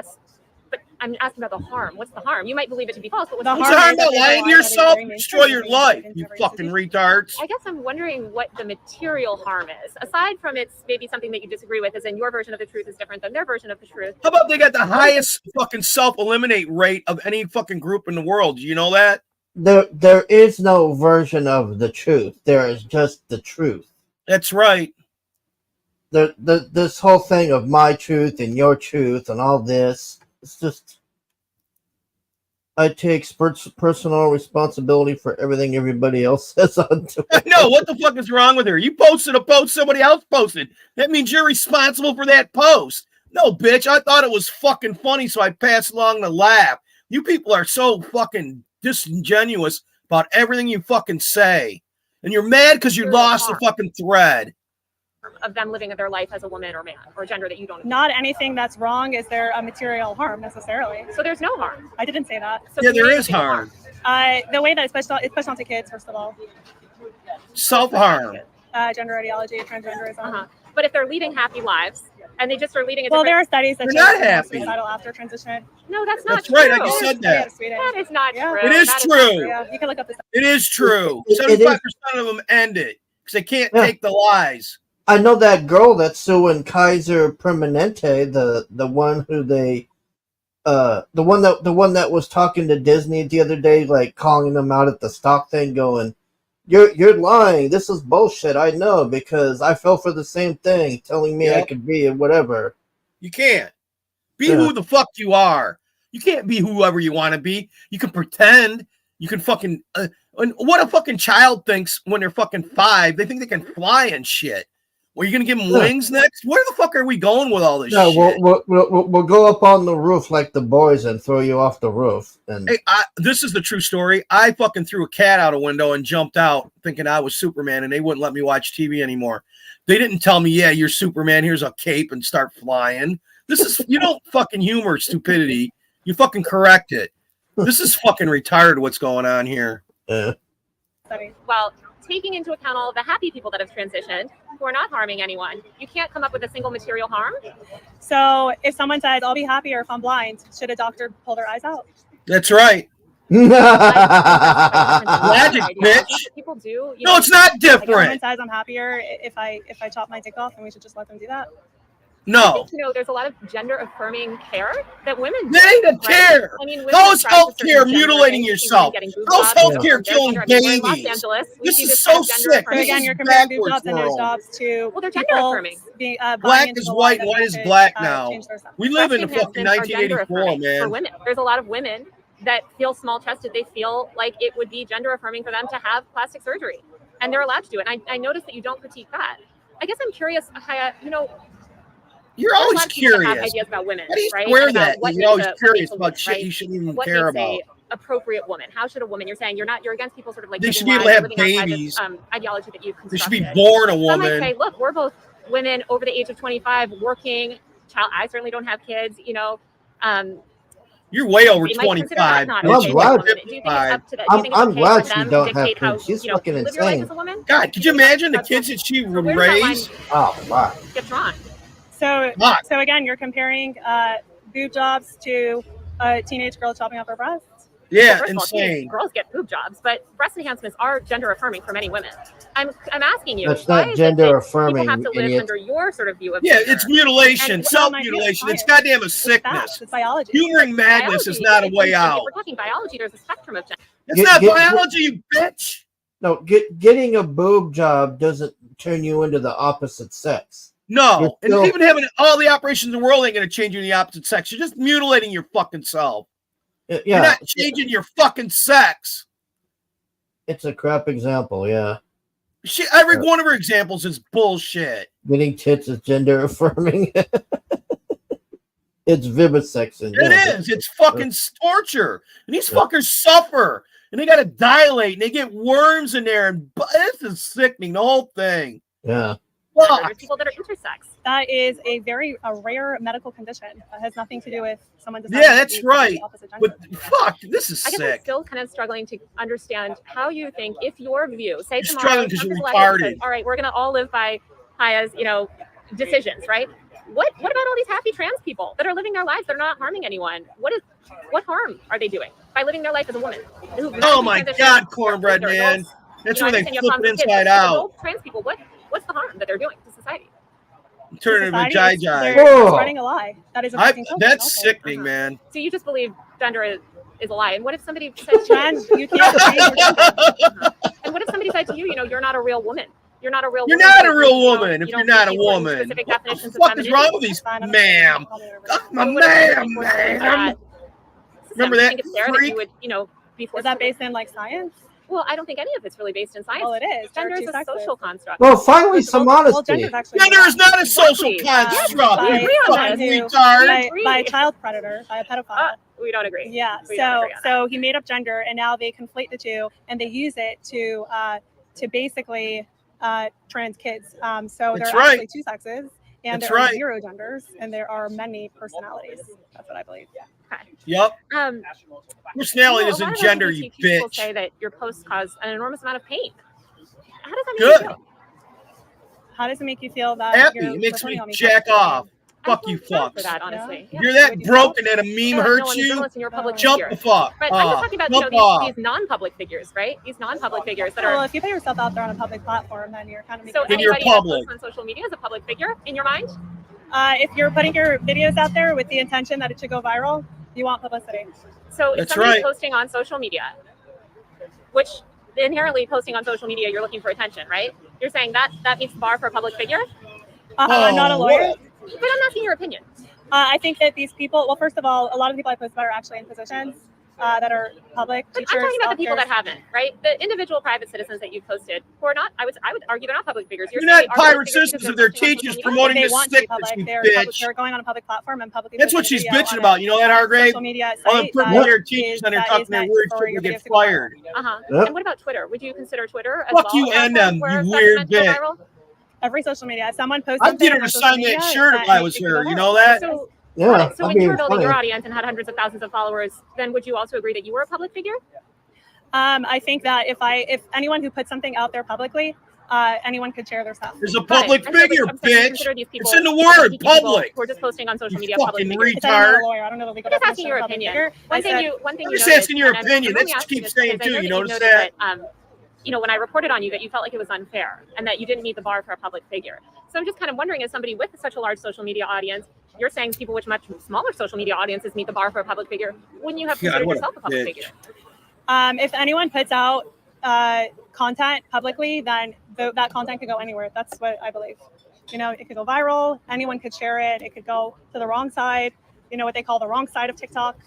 I'm asking about the harm. What's the harm? You might believe it to be false, but what's the harm about lying to yourself? Destroy your life, you fucking retards. I guess I'm wondering what the material harm is. Aside from it's maybe something that you disagree with, as in your version of the truth is different than their version of the truth. How about they got the highest fucking self-eliminate rate of any fucking group in the world? Do you know that? There is no version of the truth. There is just the truth. That's right. This whole thing of my truth and your truth and all this, it's just, I take personal responsibility for everything everybody else says on Twitter. I know, what the fuck is wrong with her? You posted a post somebody else posted. That means you're responsible for that post. No, bitch, I thought it was fucking funny, so I passed along the laugh. You people are so fucking disingenuous about everything you fucking say. And you're mad because you lost the fucking thread. Of them living their life as a woman or man or gender that you don't. Not anything that's wrong is there a material harm necessarily. So there's no harm. I didn't say that. So yeah, there is harm. The way that it's pushed onto kids, first of all. Self-harm. Gender ideology, transgenderism. But if they're leading happy lives and they just are leading there are studies that show they're suicidal after transition. No, that's not that's true. Right, I just said that. That is not true. It is true. Yeah, you can look up this. It is true. 75% of them end it because they can't take the lies. I know that girl that's suing Kaiser Permanente, the one who they, the one that was talking to Disney the other day, like calling them out at the stock thing, going, "You're lying. This is bullshit. I know because I fell for the same thing, telling me I could be whatever." You can't be who the fuck you are. You can't be whoever you want to be. You can pretend. You can fucking. What a fucking child thinks when they're fucking 5. They think they can fly and shit. Well, you gonna give them wings next? Where the fuck are we going with all this shit? We'll go up on the roof like the boys and throw you off the roof. And hey, this is the true story. I fucking threw a cat out a window and jumped out thinking I was Superman, and they wouldn't let me watch TV anymore. They didn't tell me, "Yeah, you're Superman. Here's a cape and start flying." This is you don't fucking humor stupidity. You fucking correct it. This is fucking retarded. What's going on here? Well, taking into account all of the happy people that have transitioned who are not harming anyone, you can't come up with a single material harm. So if someone says, "I'll be happier if I'm blind," should a doctor pull their eyes out? That's right. Magic, bitch. People do. No, it's not different. Like someone says, "I'm happier if I chop my dick off," and we should just let them do that. No. I think, there's a lot of gender affirming care that women do. They ain't a care. I mean, how's healthcare mutilating yourself? How's healthcare killing babies? Los Angeles, this is so sick. So again, you're comparing boob jobs and nose jobs to they're gender affirming. Black is white, white is black now. We live in the fucking 1984, man. For women, there's a lot of women that feel small chested. They feel like it would be gender affirming for them to have plastic surgery, and they're allowed to do it. And I noticed that you don't critique that. I guess I'm curious, Haya, you're always curious. Have ideas about women, How do you right? swear that? What You're always curious about about shit you shouldn't even what care makes about. A appropriate woman. How should a woman? You're saying you're against people sort of like they should be able to have babies. Ideology that you've constructed. They should be born a Some woman. might say, look, we're both women over the age of 25, working. I certainly don't have kids. You're way over 25. I'm glad she don't have kids. She's fucking insane. God, could you imagine the kids that she would raise? Oh, wow. Get drawn. So again, you're comparing boob jobs to a teenage girl chopping off her breasts. Yeah, First of all, insane. girls get boob jobs, but breast enhancements are gender affirming for many women. I'm asking you, That's why not is gender it that affirming, people have to live idiot. under your sort of view of Yeah, gender? it's mutilation, And- self-mutilation. It's goddamn a sickness. It's biology. Humoring madness is not a way If out. we're talking biology, there's a spectrum of gender. It's not biology, you bitch. No, getting a boob job doesn't turn you into the opposite sex. No, You're still- and even having all the operations in the world ain't going to change you in the opposite sex. You're just mutilating your fucking self. Yeah, You're not changing your fucking sex. It's a crap example, yeah. Every one of her examples is bullshit. Getting tits is gender affirming. It's vivisecting. It is. It's fucking torture. And these fuckers suffer. And they got to dilate. And they get worms in there. And this is sickening, the whole thing. Yeah. There's people that are intersex. That is a rare medical condition. That has nothing to do with someone. Yeah, that's right. But fuck, this is I guess I'm sick. still kind of struggling to understand how you think, if your view, say You're tomorrow, struggling 'cause you're Trump is elected retarded. and says, all right, we're going to all live by Haya's, decisions, right? What about all these happy trans people that are living their lives? They're not harming anyone. What harm are they doing by living their life as a woman? Oh my God, cornbread, man. That's where they flip it inside out. Trans people, what's the harm that they're doing to society? Turn it into a jai jai. They're spreading a lie. That is That's sickening, man. So you just believe gender is a lie. And what if somebody said trans? You can't say your gender. And what if somebody said to you, you're not a real woman? You're not a real You're woman. not a real woman if you're not a woman. Specific What the definitions of fuck is wrong with femininity. these, ma'am? Ma'am. Remember I that think it's fair that freak? you would, be forced Is that to- based in science? Well, I don't think any of it's really based in science. Well, it is. There are Gender is two a sexes. social construct. Well, finally, some honesty. Gender is not a social construct. By, You fucking retard. by a child predator, by a pedophile. We don't agree. Yeah. We don't agree on So he made up gender, and now they conflate the two, and they use it to basically trans kids. So That's there are right. actually two sexes, and That's there are right. 0 genders, and there are many personalities. That's what I believe. Okay. Yep. Personality a lot doesn't of gender, you LGBT people bitch. say that your posts cause an enormous amount of pain. How does that make Good. you feel? How does it make you feel that Happy. you're It makes me reporting on me? jack off. Fuck you, For fucks. that, honestly. If you're that broken that a meme No, hurts I'm a you, journalist and you're a public jump figure. the fuck. But I'm just talking about jump off. these non-public figures, right? These non-public figures that Well, are. if you put yourself out there on a public platform, then you're kind of So Then you're anybody that public. posts on social media is a public figure in your mind? If you're putting your videos out there with the intention that it should go viral, you want publicity. So if That's somebody's right. posting on social media, which inherently posting on social media, you're looking for attention, right? You're saying that meets the bar for a public figure? I'm not a lawyer. But I'm asking your opinion. I think that these people, well, first of all, a lot of the people I post about are actually in positions that are public. But Teachers, I'm talking about the people that doctors. haven't, right? The individual private citizens that you've posted who are not, I would argue they're not public figures. You're saying not they are public pirate figures citizens because if they're posting on social teachers media. promoting They this want to be sickness, public. you They're bitch. going on a public platform and publicly. That's what posting a she's video bitching on about. You know that, Hargrave? social media All the site purple that haired teachers is- and they're that talking is their meant words for to your get videos to go viral. fired. And what about Twitter? Would you consider Twitter as Fuck well you a and platform them, where you that's weird meant to go bitch. viral? Every social media, someone posts. I'd something get her on to social sign that media shirt if that I was makes it go her. You viral. know that? So, Yeah. so when you were building your audience and had hundreds of thousands of followers, then would you also agree that you were a public figure? I think that if anyone who puts something out there publicly, anyone could share their stuff. There's a public And so, figure, I'm saying, bitch. consider these people It's in the LGBT word, people public. Who are just posting on social You media. fucking Public figures. I'm not retard. a lawyer. I don't know the legal I'm just asking definition your of public opinion. figure. One thing you I'm noticed, just asking your and opinion. I'm That's only what you asking keep this saying because I too. know You that notice noticed that? when I reported on you that you felt like it was unfair and that you didn't meet the bar for a public figure. So I'm just kind of wondering, as somebody with such a large social media audience, you're saying people with much smaller social media audiences meet the bar for a public figure. Wouldn't you have God, considered what a yourself a public bitch. figure? If anyone puts out content publicly, then that content could go anywhere. That's what I believe. It could go viral. Anyone could share it. It could go to the wrong side. What they call the wrong side of TikTok.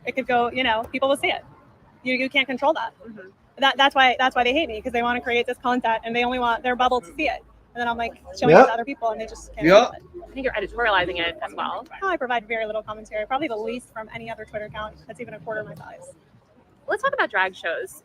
It could go. People will see it. You can't control that. Mm-hmm. That's why they hate me, because they want to create this content and they only want their bubble to see it. And then I'm like showing it to other people and they just can't handle it. I think you're editorializing it as well. I provide very little commentary, probably the least from any other Twitter account that's even a quarter of my size. Let's talk about drag shows.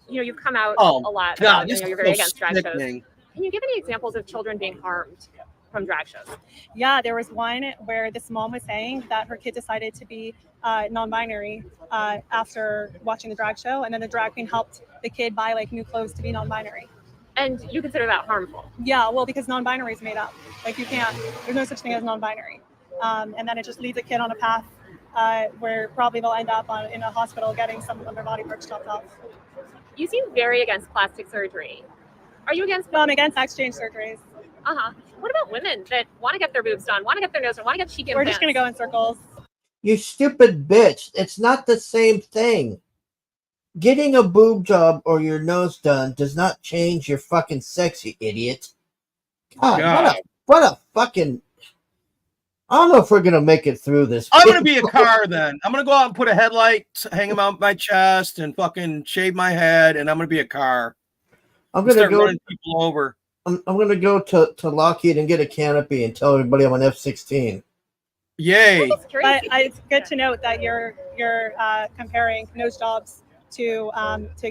You've come out Oh, a lot. God, about, this you're is very so against drag shows. sickening. Can you give any examples of children being harmed from drag shows? Yeah, there was one where this mom was saying that her kid decided to be non-binary after watching the drag show, and then the drag queen helped the kid buy new clothes to be non-binary. And you consider that harmful? Yeah, well, because non-binary is made up. You can't. There's no such thing as non-binary, and then it just leads a kid on a path where probably they'll end up in a hospital getting some of their body parts chopped off. You seem very against plastic surgery. Are you against? No, I'm against sex change surgeries. What about women that want to get their boobs done, want to get their nose done, want to get cheek implants? We're just going to go in circles. You stupid bitch. It's not the same thing. Getting a boob job or your nose done does not change your fucking sex, you idiot. God. What a fucking... I don't know if we're going to make it through this. I'm going to be a car then. I'm going to go out and put a headlight, hang them out my chest, and fucking shave my head, and I'm going to be a car. I'm going to go running people over. I'm going to go to Lockheed and get a canopy and tell everybody I'm an F-16. Yay! But it's good to note that you're comparing nose jobs to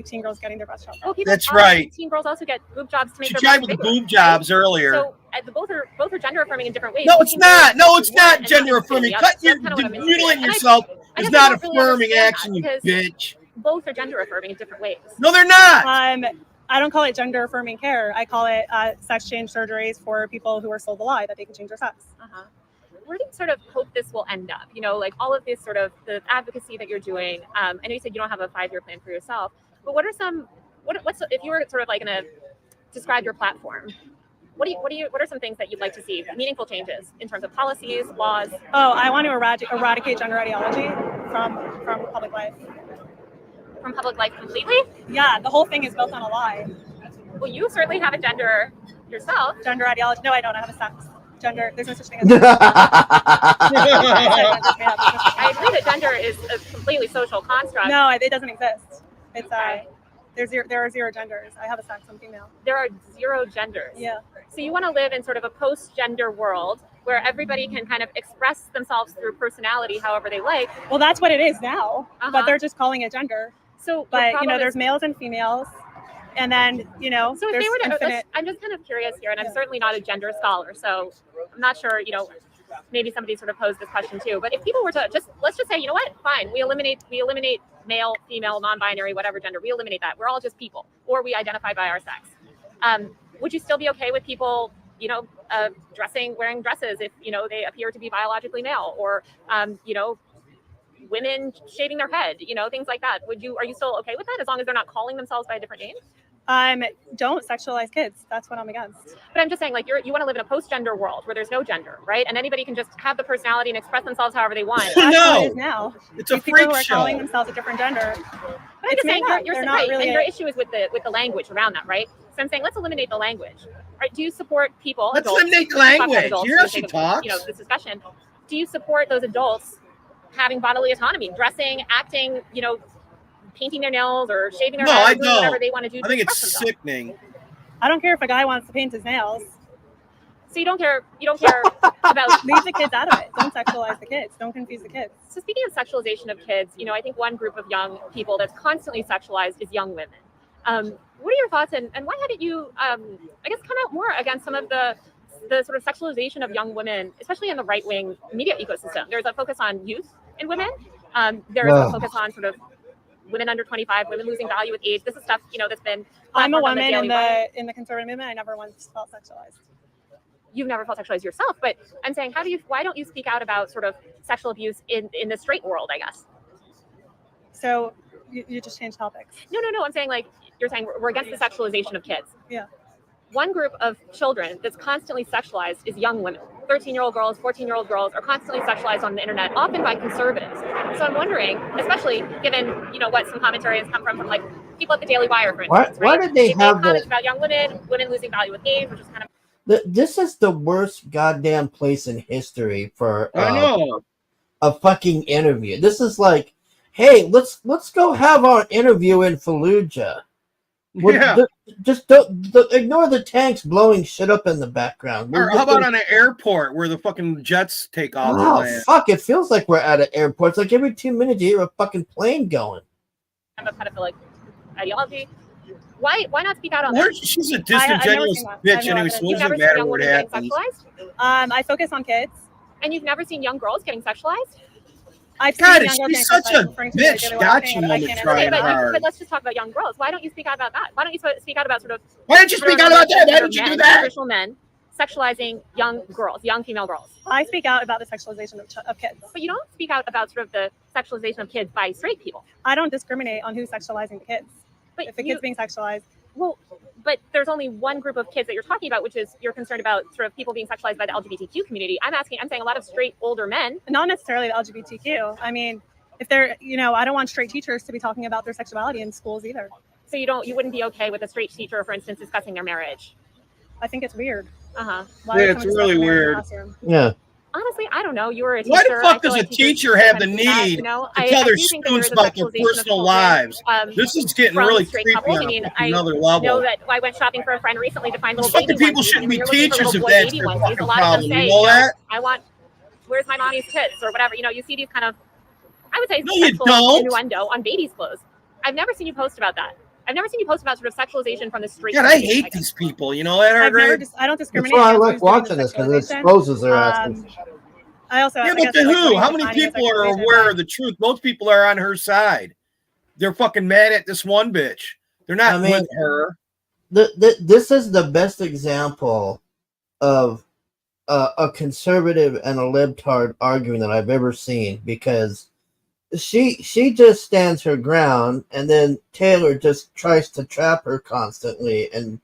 teen girls getting their breast chopped. Oh, that's right. Teen girls also get boob jobs to make She their tried breasts with the bigger. boob jobs earlier. So both are gender affirming in different ways. No, it's not. No, it's not gender affirming. Mutilating yourself is not affirming action, you bitch. Both are gender affirming in different ways. No, they're not. I don't call it gender affirming care. I call it sex change surgeries for people who are sold the lie that they can change their sex. Where do you sort of hope this will end up? You know, like all of this sort of the advocacy that you're doing. I know you said you don't have a 5-year plan for yourself, but what are some? What's if you were sort of like going to describe your platform? What are some things that you'd like to see? Meaningful changes in terms of policies, laws. Oh, I want to eradicate gender ideology from public life. From public life completely? Yeah, the whole thing is built on a lie. Well, you certainly have a gender yourself. Gender ideology? No, I don't. I have a sex. Gender. There's no such thing as. I agree that gender is a completely social construct. No, it doesn't exist. It's there are 0 genders. I have a sex. I'm female. There are 0 genders. Yeah. So you want to live in sort of a post-gender world where everybody can kind of express themselves through personality however they like. Well, that's what it is now, but they're just calling it gender. So, but there's males and females, and then So if there's they were to, infinite. I'm just kind of curious here, and I'm certainly not a gender scholar, so I'm not sure. Maybe somebody sort of posed this question too. But if people were to let's just say, you know what, fine, we eliminate male, female, non-binary, whatever gender, we eliminate that. We're all just people, or we identify by our sex. Would you still be okay with people, wearing dresses if they appear to be biologically male, or women shaving their head, things like that? Are you still okay with that as long as they're not calling themselves by a different name? Don't sexualize kids. That's what I'm against. But I'm just saying, like, you want to live in a post-gender world where there's no gender, right? And anybody can just have the personality and express themselves however they want. That's what it is now. It's a These people freak who are show. calling themselves a different gender. But I'm just saying, you're not right, really and your issue is with the language around that, right? So I'm saying, let's eliminate the language. Right? Do you support people? Let's adults, eliminate the talk about language. adults Hear for how the she sake of, talks. this discussion. Do you support those adults having bodily autonomy, dressing, acting, painting their nails or shaving their No, head, I don't. whatever they want to do? I think it's express themselves? sickening. I don't care if a guy wants to paint his nails. So you don't care about leave the kids out of it. Don't sexualize the kids. Don't confuse the kids. So speaking of sexualization of kids, I think one group of young people that's constantly sexualized is young women. What are your thoughts, and why haven't you, come out more against some of the sort of sexualization of young women, especially in the right-wing media ecosystem? There's a focus on youth in women. There's a focus on sort of women under 25, women losing value with age. This is stuff, that's been. I'm a woman in the conservative movement. I never once felt sexualized. You've never felt sexualized yourself, but I'm saying, why don't you speak out about sort of sexual abuse in the straight world, I guess? So you just changed topics. No. I'm saying, like, you're saying we're against the sexualization of kids. Yeah. One group of children that's constantly sexualized is young women. 13-year-old girls, 14-year-old girls are constantly sexualized on the internet, often by conservatives. So I'm wondering, especially given, what some commentary has come from like people at the Daily Wire, for instance. Why did they have comments about young women losing value with age, which is kind of. This is the worst goddamn place in history for I know. A fucking interview. This is like, hey, let's go have our interview in Fallujah. Yeah. Just don't ignore the tanks blowing shit up in the background. Or how about on an airport where the fucking jets take off? and Oh, land? fuck, it feels like we're at an airport. It's like every 2 minutes you hear a fucking plane going. Have a pedophilic ideology. Why not speak out on that? She's a disingenuous bitch anyway, so it doesn't matter what happens. I focus on kids. And you've never seen young girls getting sexualized? I've God, seen young girls she's getting such a sexualized. bitch. Got you, woman, trying hard. But let's just talk about young girls. Why don't you speak out about that? Why don't you speak out about sort of... Why don't you speak out about that? Why don't you do that? Traditional men sexualizing young girls, young female girls. I speak out about the sexualization of kids. But you don't speak out about sort of the sexualization of kids by straight people. I don't discriminate on who's sexualizing the kids. But if the kid's being sexualized. Well, but there's only one group of kids that you're talking about, which is you're concerned about sort of people being sexualized by the LGBTQ community. I'm saying a lot of straight older men. Not necessarily the LGBTQ. I mean, if they're, I don't want straight teachers to be talking about their sexuality in schools either. So you wouldn't be okay with a straight teacher, for instance, discussing their marriage? I think it's weird. Uh-huh. Yeah, it's really weird. Yeah. Honestly, I don't know. You were a teacher. Why the fuck does a teacher have the need to tell their students about their personal lives? This is getting really creepy on another level. I know that I went shopping for a friend recently to find little fucking baby people onesies, shouldn't and be we were looking for teachers little if boy that's baby their onesies. fucking A lot of problem. them say, You know that? I want, where's my mommy's tits or whatever. You see these kind of, I would say, No, you sexual don't. innuendo on babies' clothes. I've never seen you post about that. I've never seen you post about sort of sexualization from the street. God, I hate these people. You know that, Margaret? I don't That's discriminate. why I like watching this because it exposes their asses. I also Yeah, but to who? How many people are aware of the truth? Most people are on her side. They're fucking mad at this one bitch. They're not with her. This is the best example of a conservative and a libtard arguing that I've ever seen, because she just stands her ground, and then Taylor just tries to trap her constantly. And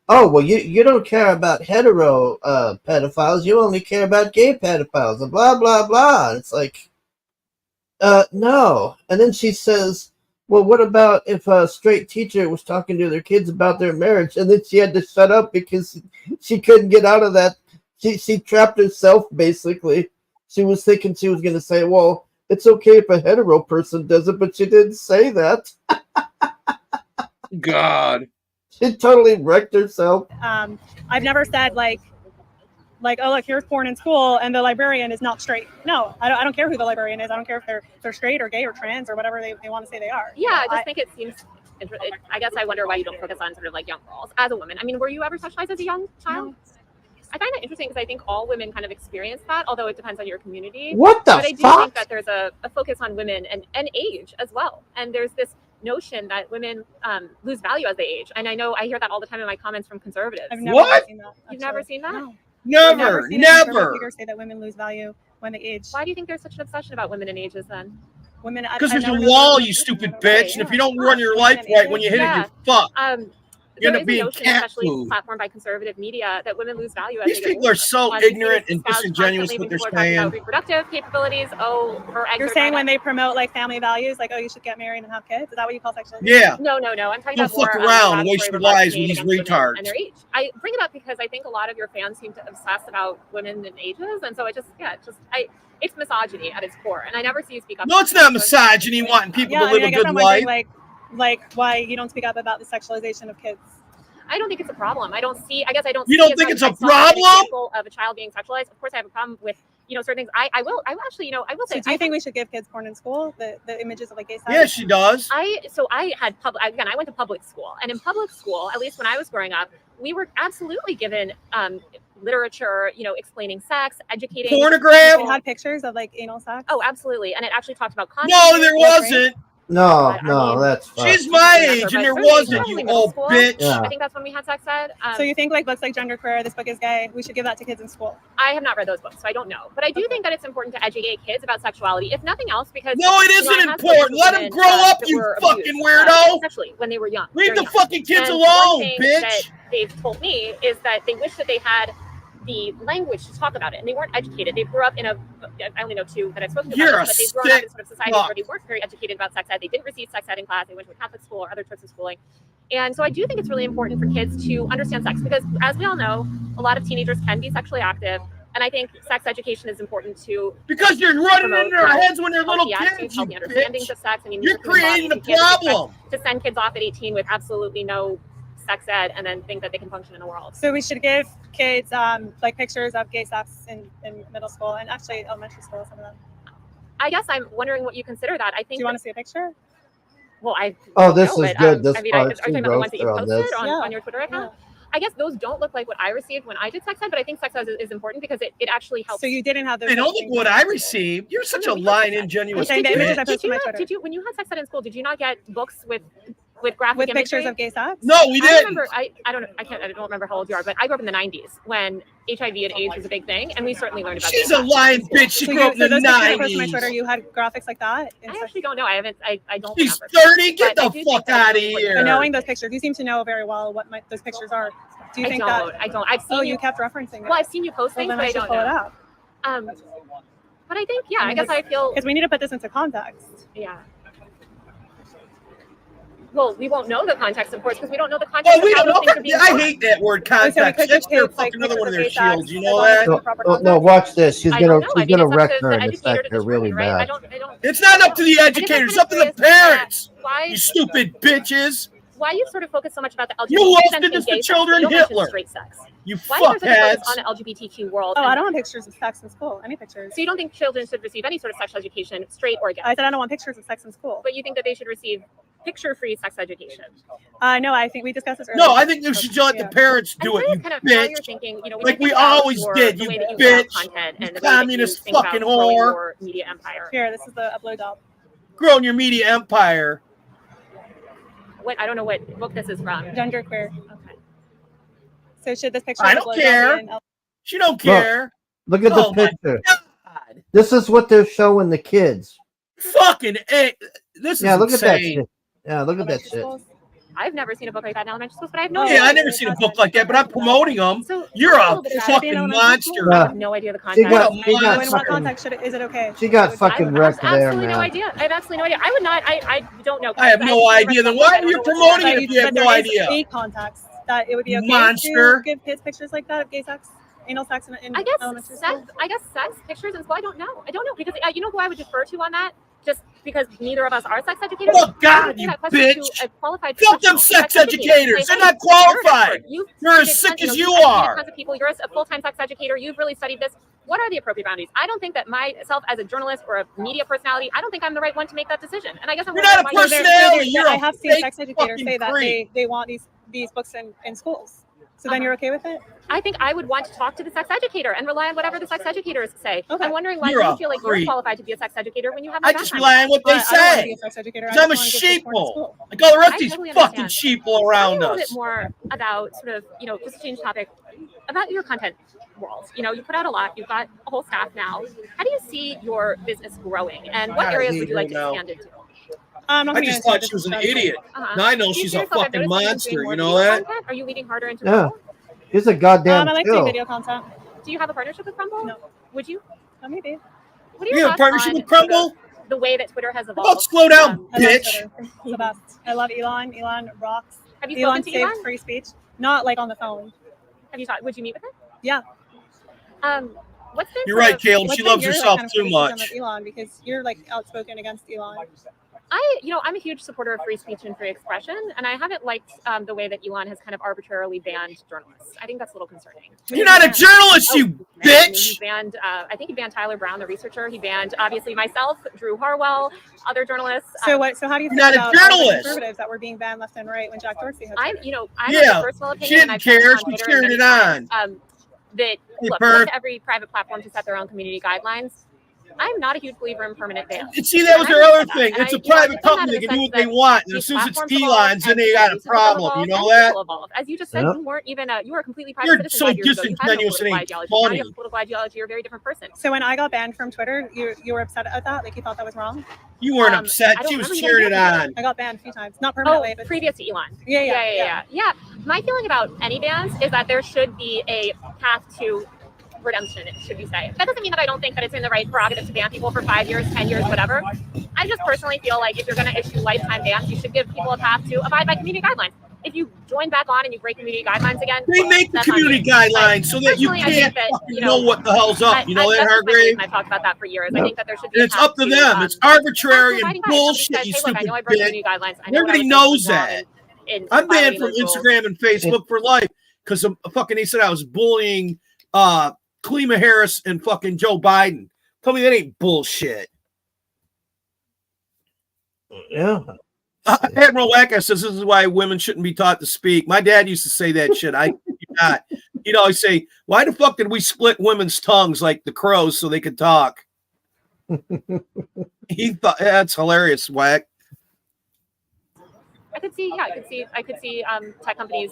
oh, well, you don't care about hetero pedophiles, you only care about gay pedophiles, and blah blah blah. And it's like, no. And then she says, well, what about if a straight teacher was talking to their kids about their marriage, and then she had to shut up because she couldn't get out of that. She trapped herself, basically. She was thinking she was going to say, well, it's okay if a hetero person does it, but she didn't say that. God. She totally wrecked herself. I've never said like, oh, look, here's porn in school, and the librarian is not straight. No, I don't care who the librarian is. I don't care if they're straight or gay or trans or whatever they want to say they are. Yeah, I just think it seems. I guess I wonder why you don't focus on sort of like young girls as a woman. I mean, were you ever sexualized as a young child? No. I find that interesting because I think all women kind of experience that, although it depends on your community. What the But I do fuck? think that there's a focus on women and age as well. And there's this notion that women lose value as they age. And I know I hear that all the time in my comments from conservatives. I've never seen that. You've never seen that? No. Never. Figures say that women lose value when they age. Why do you think there's such an obsession about women and ages then? Women, Because there's a wall, you stupid bitch. And if you don't run your life right, when you hit it, you're fucked. You end up being cat especially food. platformed by conservative media, that women lose value. As These they get people are older. so You ignorant see and this disingenuous constantly what they're when people are talking about saying. reproductive capabilities. Oh, her eggs You're are saying dried when up. they promote like family values, like, oh, you should get married and have kids? Is that what you call sexualization? Yeah. No. I'm talking Don't about more fuck around and derogatory waste your remarks lives with made these against women retards. and their age. I bring it up because I think a lot of your fans seem to obsess about women and ages, and so it's misogyny at its core, and I never see you speak up. No, it's not misogyny wanting people to live I a guess good I'm wondering, life. like why you don't speak up about the sexualization of kids. I don't think it's a problem. I don't see. You don't think it's a problem? Example of a child being sexualized. Of course, I have a problem with certain things. I will actually. I will say. So do you think we should give kids porn in school? The images of like gay sex? Yeah, she does. I had I went to public school, and in public school, at least when I was growing up, we were absolutely given literature, explaining sex, educating. Pornograph? It had pictures of like anal sex. Oh, absolutely, and it actually talked about content. No, there wasn't. No, that's fine. She's my age, and there wasn't, you old bitch. Yeah. I think that's when we had sex ed. So you think like books like Genderqueer, This Book is Gay, we should give that to kids in school? I have not read those books, so I don't know. But I do think that it's important to educate kids about sexuality, if nothing else, because No, it isn't important. Let them grow up, you fucking weirdo. Especially when they were young. Leave very the young. fucking kids And alone, one thing bitch. That they've told me is that they wish that they had the language to talk about it, and they weren't educated. They grew up in I only know two that I've spoken to, You're a but they've grown up in sick sort of societies fuck. where they weren't very educated about sex ed. They didn't receive sex ed in class. They went to a Catholic school or other types of schooling. And so I do think it's really important for kids to understand sex, because as we all know, a lot of teenagers can be sexually active. And I think sex education is important to Because you're running in their heads when they're little healthy kids, attitudes, you healthy understandings bitch. of sex. I mean, You're creating the problem. To send kids off at 18 with absolutely no sex ed and then think that they can function in the world. So we should give kids like pictures of gay sex in middle school and actually elementary school, some of them. I guess I'm wondering what you consider that. I think. Do you want to see a picture? Well, this is good. This I mean, part, are you talking about the ones that you on posted this. on your Twitter account? I guess those don't look like what I received when I did sex ed, but I think sex ed is important because it actually helps. So you didn't have those. They don't look what I received. You're such a lying, ingenuous I'm saying the images I bitch. posted on my Twitter. Did you, when you had sex ed in school, did you not get books with with graphic with imagery. pictures of gay sex? No, we didn't. I don't remember how old you are, but I grew up in the 90s when HIV and AIDS was a big thing, and we certainly learned about. She's a lying bitch. She grew up in the those pictures I posted on my 90s. Twitter, you had graphics like that? I actually don't know. I don't. She's remember. 30. Get But the fuck out of here. But knowing those pictures, you seem to know very well what those pictures are. Do you think that? I don't. I've seen you kept referencing it. Well, I've seen you post things, then but I should don't pull it know. up. But I think, I guess I feel because we need to put this into context. Yeah. Well, we won't know the context, of course, because we don't know the context. Well, we of how don't those know. things are being I done. hate that word context. That's their fucking another one of their shields. You know that? No, watch this. She's I gonna don't know. she's gonna wreck her the in a educator to second really determine, right? bad. It's not up to the educators. It's up to the parents. Why? You stupid bitches. Why you sort of focus so much about the LGBT You lost sex it and to gay children sex, but you don't mention Hitler. straight sex. You Why is there such a fuckheads. focus on the LGBTQ world? Oh, and- I don't want pictures of sex in school. Any pictures? So you don't think children should receive any sort of sexual education, straight or gay? I said I don't want pictures of sex in school. But you think that they should receive picture-free sex education? No, I think we discussed this earlier. No, I think you should let the parents do it, you Kind of how you're bitch. thinking, we Like can we think about always did, the you way that you bitch. content and You the way that you communist think about fucking growing whore. your media empire. Here, this is the upload up. Growing your media empire. I don't know what book this is from. Genderqueer. Okay. So should this picture? I of don't upload care. be in- She don't care. Look at Oh the my picture. This is what they're showing the kids. Fucking A. This Yeah, is look at that insane. shit. Yeah, look at that shit. I've never seen a book like that in elementary schools, but I have no Yeah, idea. I never seen a book like that, but I'm promoting them. So You're a a little bit about fucking it. monster. I have no idea the She context. got- she got In what fucking- context is it okay? She got fucking wrecked I have there, absolutely no man. idea. I have absolutely no idea. I would not. I don't know. I have no idea. Then why are you promoting it if you have no idea? A context that it would be okay Monster. to give kids pictures like that of gay sex, anal sex in I guess elementary sex. school. I guess sex pictures in school. I don't know because you know who I would defer to on that. Just because neither of us are sex educators. Oh, God, I would you give that question bitch. to a qualified Fuck them professional sex educator. educators. Say, They're not hey, you're an qualified. expert. You've You're as studied sick tons- as you've you educated are. Tons of people. You're a full-time sex educator. You've really studied this. What are the appropriate boundaries? I don't think that myself as a journalist or a media personality, I don't think I'm the right one to make that decision. And I guess I'm You're not a wondering why personality. You're I a have seen fake sex educators fucking say that creep. they want these books in schools. So then you're okay with it? I think I would want to talk to the sex educator and rely on whatever the sex educators say. Okay. I'm wondering why You're you a feel like creep. you're qualified to be a sex educator when you have no I just background. rely on what they I don't want to be say. a sex educator. I 'Cause I'm a just want to give kids porn in sheeple. school. Like all the rest I of these totally fucking understand. sheeple Tell me around a little us. bit more about sort of, just to change topic, about your content world. You put out a lot. You've got a whole staff now. How do you see your business growing, and what I areas hate would you like her to now. expand into? I'm not I gonna just get into thought she was an business idiot. Uh-huh. Now I know Do you she's see a yourself- I've fucking noticed that you've been monster. doing more You know video that? content. Are you leading harder into Yeah. Rumble? He's a goddamn I like chill. doing video content. Do you have a partnership with Rumble? No. Would you? Oh, maybe. What are your You have a thoughts partnership on with Crumble? the way that Twitter has How about evolved? slow down, I love bitch? Twitter. It's the best. I love Elon. Elon rocks. Have you Elon spoken to saved Elon? free speech. Not like on the phone. Have you talked? Would you meet with him? Yeah. What's been You're sort right, of- Caleb. What's She been loves your, herself kind of too criticism much. of Elon, because you're like outspoken against Elon. I'm a huge supporter of free speech and free expression, and I haven't liked the way that Elon has kind of arbitrarily banned journalists. I think that's a little concerning. You're not a journalist, you He bitch. banned, I think he banned Tyler Brown, the researcher. He banned, obviously, myself, Drew Harwell, other journalists. So how do you You're feel not a about all the journalist. conservatives that were being banned left and right when Jack Dorsey had? I have Yeah, a personal opinion. she didn't and I've said this care. on She Twitter cheered many it times, on. that look Perth. to every private platform to set their own community guidelines. I'm not a huge believer in permanent bans. And see, that was And their I other believe thing. that. It's a And I private defend that company. in They the can do sense what they that want. And these as soon as it's platforms evolve felines, then and they got a uses problem. evolve You know and that? people evolve. As you just said, Yep. you weren't even you were a completely private You're citizen so 5 years ago. You had no disingenuous, it political ain't ideology. Now funny. you have political ideology. You're a very different person. So when I got banned from Twitter, you were upset at that? Like you thought that was wrong? You weren't I upset. don't She was remember you cheering it getting banned. on. I got banned a few times. Not Oh, permanently, but previous to Elon. Yeah. Yeah. My feeling about any bans is that there should be a path to redemption, should you say. That doesn't mean that I don't think that it's in the right prerogative to ban people for 5 years, 10 years, whatever. I just personally feel like if you're going to issue lifetime bans, you should give people a path to abide by community guidelines. If you join back on and you break community guidelines again, They make the that's on community you. guidelines so that you Personally, I think can't that, fucking know what the hell's up. You know that, that's just my Hargrave? belief, and I've talked about that for years. I think that there should be And a it's path up to them. It's arbitrary and abiding by it. Somebody bullshit, says, you hey, look, I stupid know I broke bitch. community guidelines. I know what I Everybody was doing knows was wrong that. in I'm banned violating from those rules. Instagram and Facebook for life because fucking they said I was bullying Kalima Harris and fucking Joe Biden. Tell me that ain't bullshit. Yeah. Admiral Wacka says this is why women shouldn't be taught to speak. My dad used to say that shit. I not. He'd always say, "Why the fuck did we split women's tongues like the crows so they could talk?" He thought that's hilarious, Whack. I could see tech companies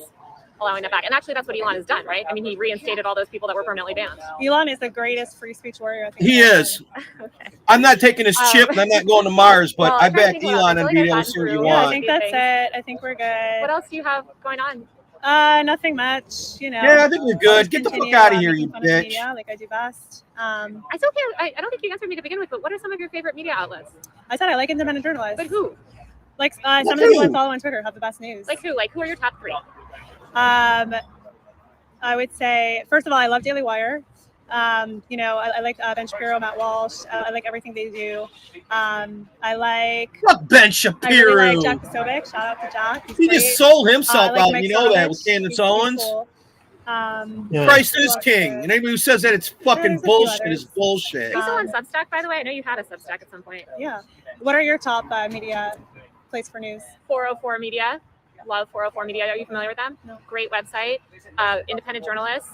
allowing that back. And actually, that's what Elon has done, right? I mean, he reinstated all those people that were permanently banned. Elon is the greatest free speech warrior. I think He is. Okay. I'm not taking his chip and I'm not going to Mars, but Well, I I'm trying to back think what else. Elon I and feel being like able I've to see what gotten you through Yeah, I want. think that's it. I think we're good. What else do you have going on? Nothing much. You know. Yeah, I think we're good. Just Get the fuck continue, out of here, making you fun of the bitch. media, like I do best. I still can't. I don't think you answered me to begin with. But what are some of your favorite media outlets? I said I like independent journalists. But who? Like some of the people I follow on Twitter have the best news. Like who? Like who are your top 3? I would say, first of all, I love Daily Wire. You know, I like Ben Shapiro, Matt Walsh. I like everything they do. I like Fuck Ben I Shapiro. really like Jack Posobiec. Shout out to Jack. He's He great. just sold himself I like out. Mike You know that with Sonovich. Candace He's Owens. cool. Christ is king. And anybody who says that it's fucking There's a few bullshit others. is bullshit. Are you still on Substack, by the way? I know you had a Substack at some point. Yeah. What are your top media place for news? 404 Media. Love 404 Media. Are you familiar with them? No. Great website. Independent journalists.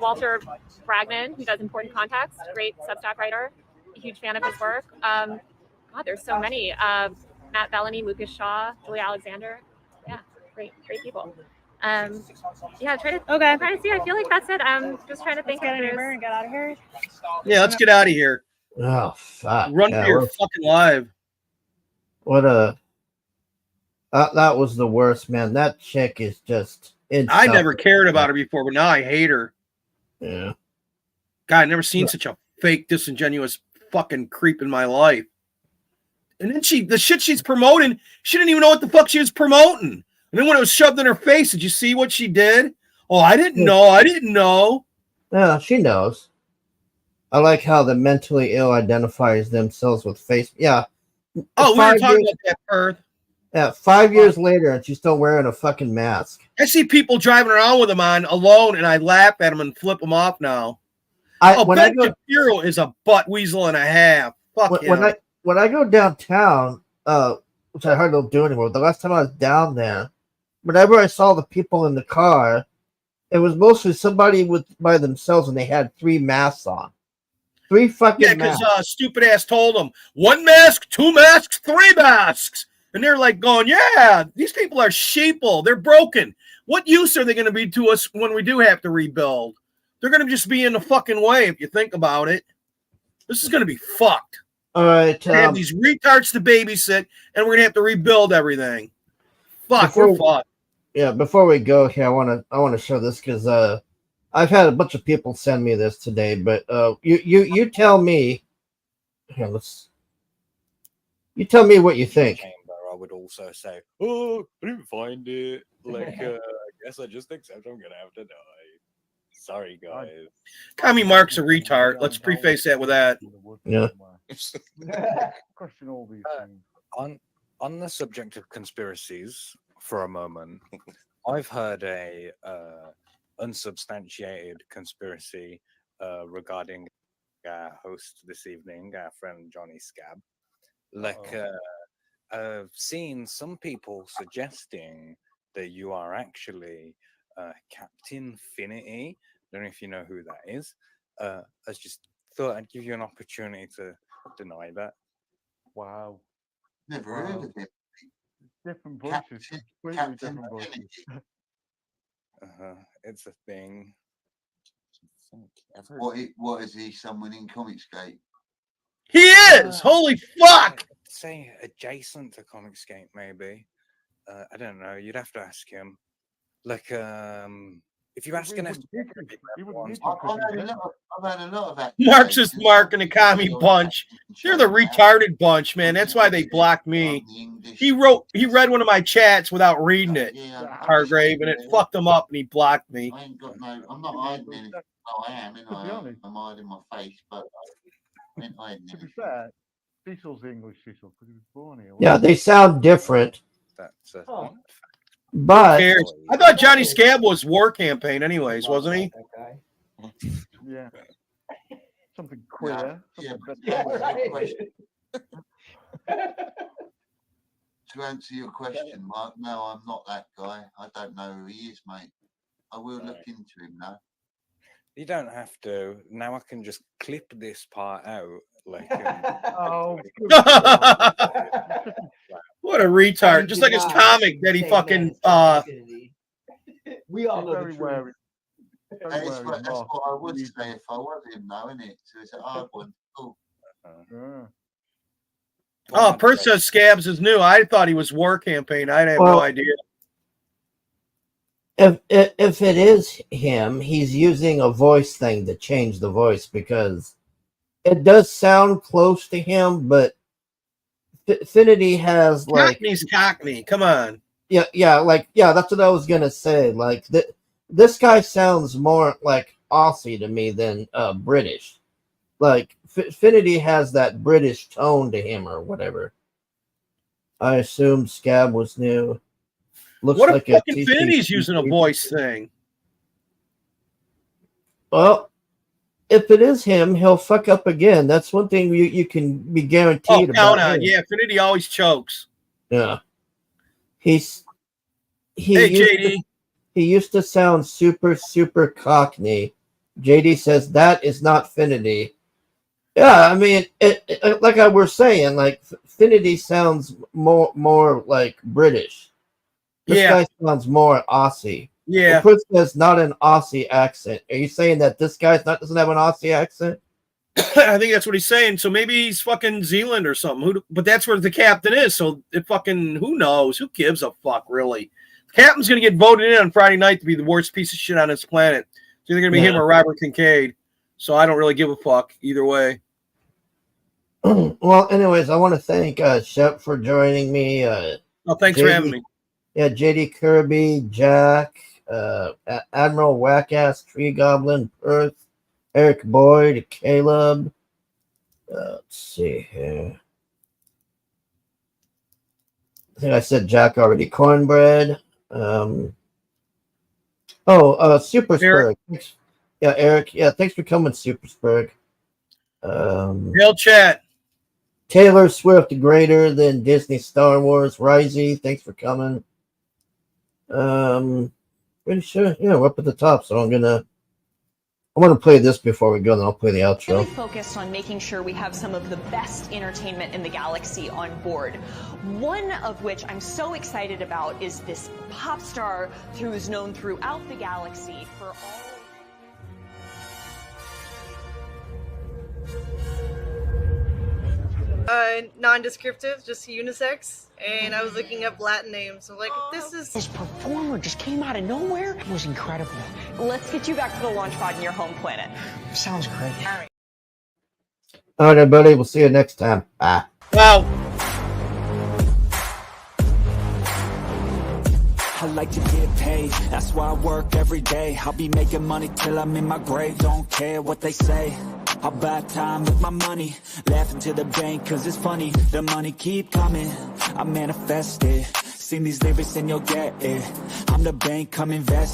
Walter Bragman, who does Important Context. Great Substack writer. Huge fan of his work. God, there's so many. Matt Bellany, Lucas Shaw, Julia Alexander. Yeah, great people. Yeah, try to see. I feel like that's it. I'm just trying to think. Let's get an Uber and get out of here. Yeah, let's get out of here. Oh fuck! Run for your fucking life. What a that was the worst, man. That chick is just. I never cared about her before, but now I hate her. Yeah. God, I've never seen such a fake, disingenuous fucking creep in my life. And then the shit she's promoting, she didn't even know what the fuck she was promoting. And then when it was shoved in her face, did you see what she did? Oh, I didn't know. Yeah, she knows. I like how the mentally ill identifies themselves with face. Yeah. Oh, we were talking about that, Perth. Yeah, 5 years later, and she's still wearing a fucking mask. I see people driving around with them on alone, and I laugh at them and flip them off now. Ben Shapiro is a butt weasel and a half. Fuck him. When I go downtown, which I hardly don't do anymore, the last time I was down there, whenever I saw the people in the car, it was mostly somebody by themselves, and they had 3 masks on. 3 fucking masks. Because stupid ass told them 1 mask, 2 masks, 3 masks. And they're like going, yeah, these people are sheeple. They're broken. What use are they going to be to us when we do have to rebuild? They're going to just be in the fucking way if you think about it. This is going to be fucked. All right. We have these retards to babysit, and we're going to have to rebuild everything. Fuck, we're fucked. Yeah, before we go here, I want to show this because I've had a bunch of people send me this today, but you tell me. Here, you tell me what you think. I would also say, oh, I didn't find it. Like, I guess I just accept I'm gonna have to die. Sorry, guys. Kami Mark's a retard. Let's preface that with that. Yeah. Question all these things. On the subject of conspiracies, for a moment, I've heard a unsubstantiated conspiracy regarding our host this evening, our friend Johnny Scab. Like, I've seen some people suggesting that you are actually Captain Finity. Don't know if you know who that is. I just thought I'd give you an opportunity to deny that. Wow. Never heard of it. Different voices. Completely different voices. It's a thing. What is he? Someone in Comicsgate? He is! Holy fuck! Say adjacent to Comicsgate, maybe. I don't know. You'd have to ask him. Like, if you ask an I've had a lot of that. Marxist Mark and the Commie Bunch. They're the retarded bunch, man. That's why they blocked me. He read one of my chats without reading it, Hargrave, and it fucked him up, and he blocked me. I ain't got no. I'm not hiding anything. No, I am. I'm hiding my face, but I ain't hiding to be fair, Cecil's English, Cecil, because he was born here. Yeah, they sound different. That's But I thought Johnny Scab was War Campaign, anyways, wasn't he? Yeah. Something queer. To answer your question, Mark, no, I'm not that guy. I don't know who he is, mate. I will look into him now. You don't have to. Now I can just clip this part out. Like, What What a retard! Just like his comic that he fucking We all very wary. That's what I would say if I was him, though, isn't it? So it's a hard one. Cool. Oh, Perth says Scabs is new. I thought he was War Campaign. I have no idea. If it is him, he's using a voice thing to change the voice because it does sound close to him, but Finity has like Cockney's Cockney. Come on. Yeah, that's what I was gonna say. Like this guy sounds more like Aussie to me than British. Like Finity has that British tone to him or whatever. I assume Scab was new. Looks What like if fucking Finity's using a voice thing? Well, if it is him, he'll fuck up again. That's one thing you can be guaranteed about him. Yeah, Finity always chokes. Yeah. Hey, JD. He used to sound super Cockney. JD says that is not Finity. Yeah, I mean, it like I was saying, like Finity sounds more like British. This guy sounds more Aussie. Yeah. Well, Chris says not an Aussie accent. Are you saying that this guy doesn't have an Aussie accent? I think that's what he's saying. So maybe he's fucking Zealand or something. But that's where the captain is. So it fucking, who knows? Who gives a fuck, really? The captain's going to get voted in on Friday night to be the worst piece of shit on this planet. It's either going to be him or Robert Kincaid. So I don't really give a fuck either way. Well, anyways, I want to thank Shep for joining me. Thanks for having me. Yeah, JD Kirby, Jack, Admiral Wackass, Tree Goblin, Perth, Eric Boyd, Caleb. Let's see here. I think I said Jack already. Cornbread. Super Spurg. Yeah, Eric. Yeah, thanks for coming, Super Spurg. Hail chat. Taylor Swift, greater than Disney Star Wars. Risey, thanks for coming. Pretty sure. Yeah, we're up at the top, so I want to play this before we go, then I'll play the outro. Really focused on making sure we have some of the best entertainment in the galaxy on board. One of which I'm so excited about is this pop star who is known throughout the galaxy for all. Non-descriptive, just unisex, and I was looking up Latin names. So like, this performer just came out of nowhere. It was incredible. Let's get you back to the launch pod in your home planet. Sounds great. All right, everybody. We'll see you next time. Bye. Wow. I like to get paid, that's why I work every day. I'll be making money till I'm in my grave. Don't care what they say. I'll buy time with my money, laughing to the bank cause it's funny. The money keep coming, I manifest it. Sing these lyrics and you'll get it. I'm the bank, come invest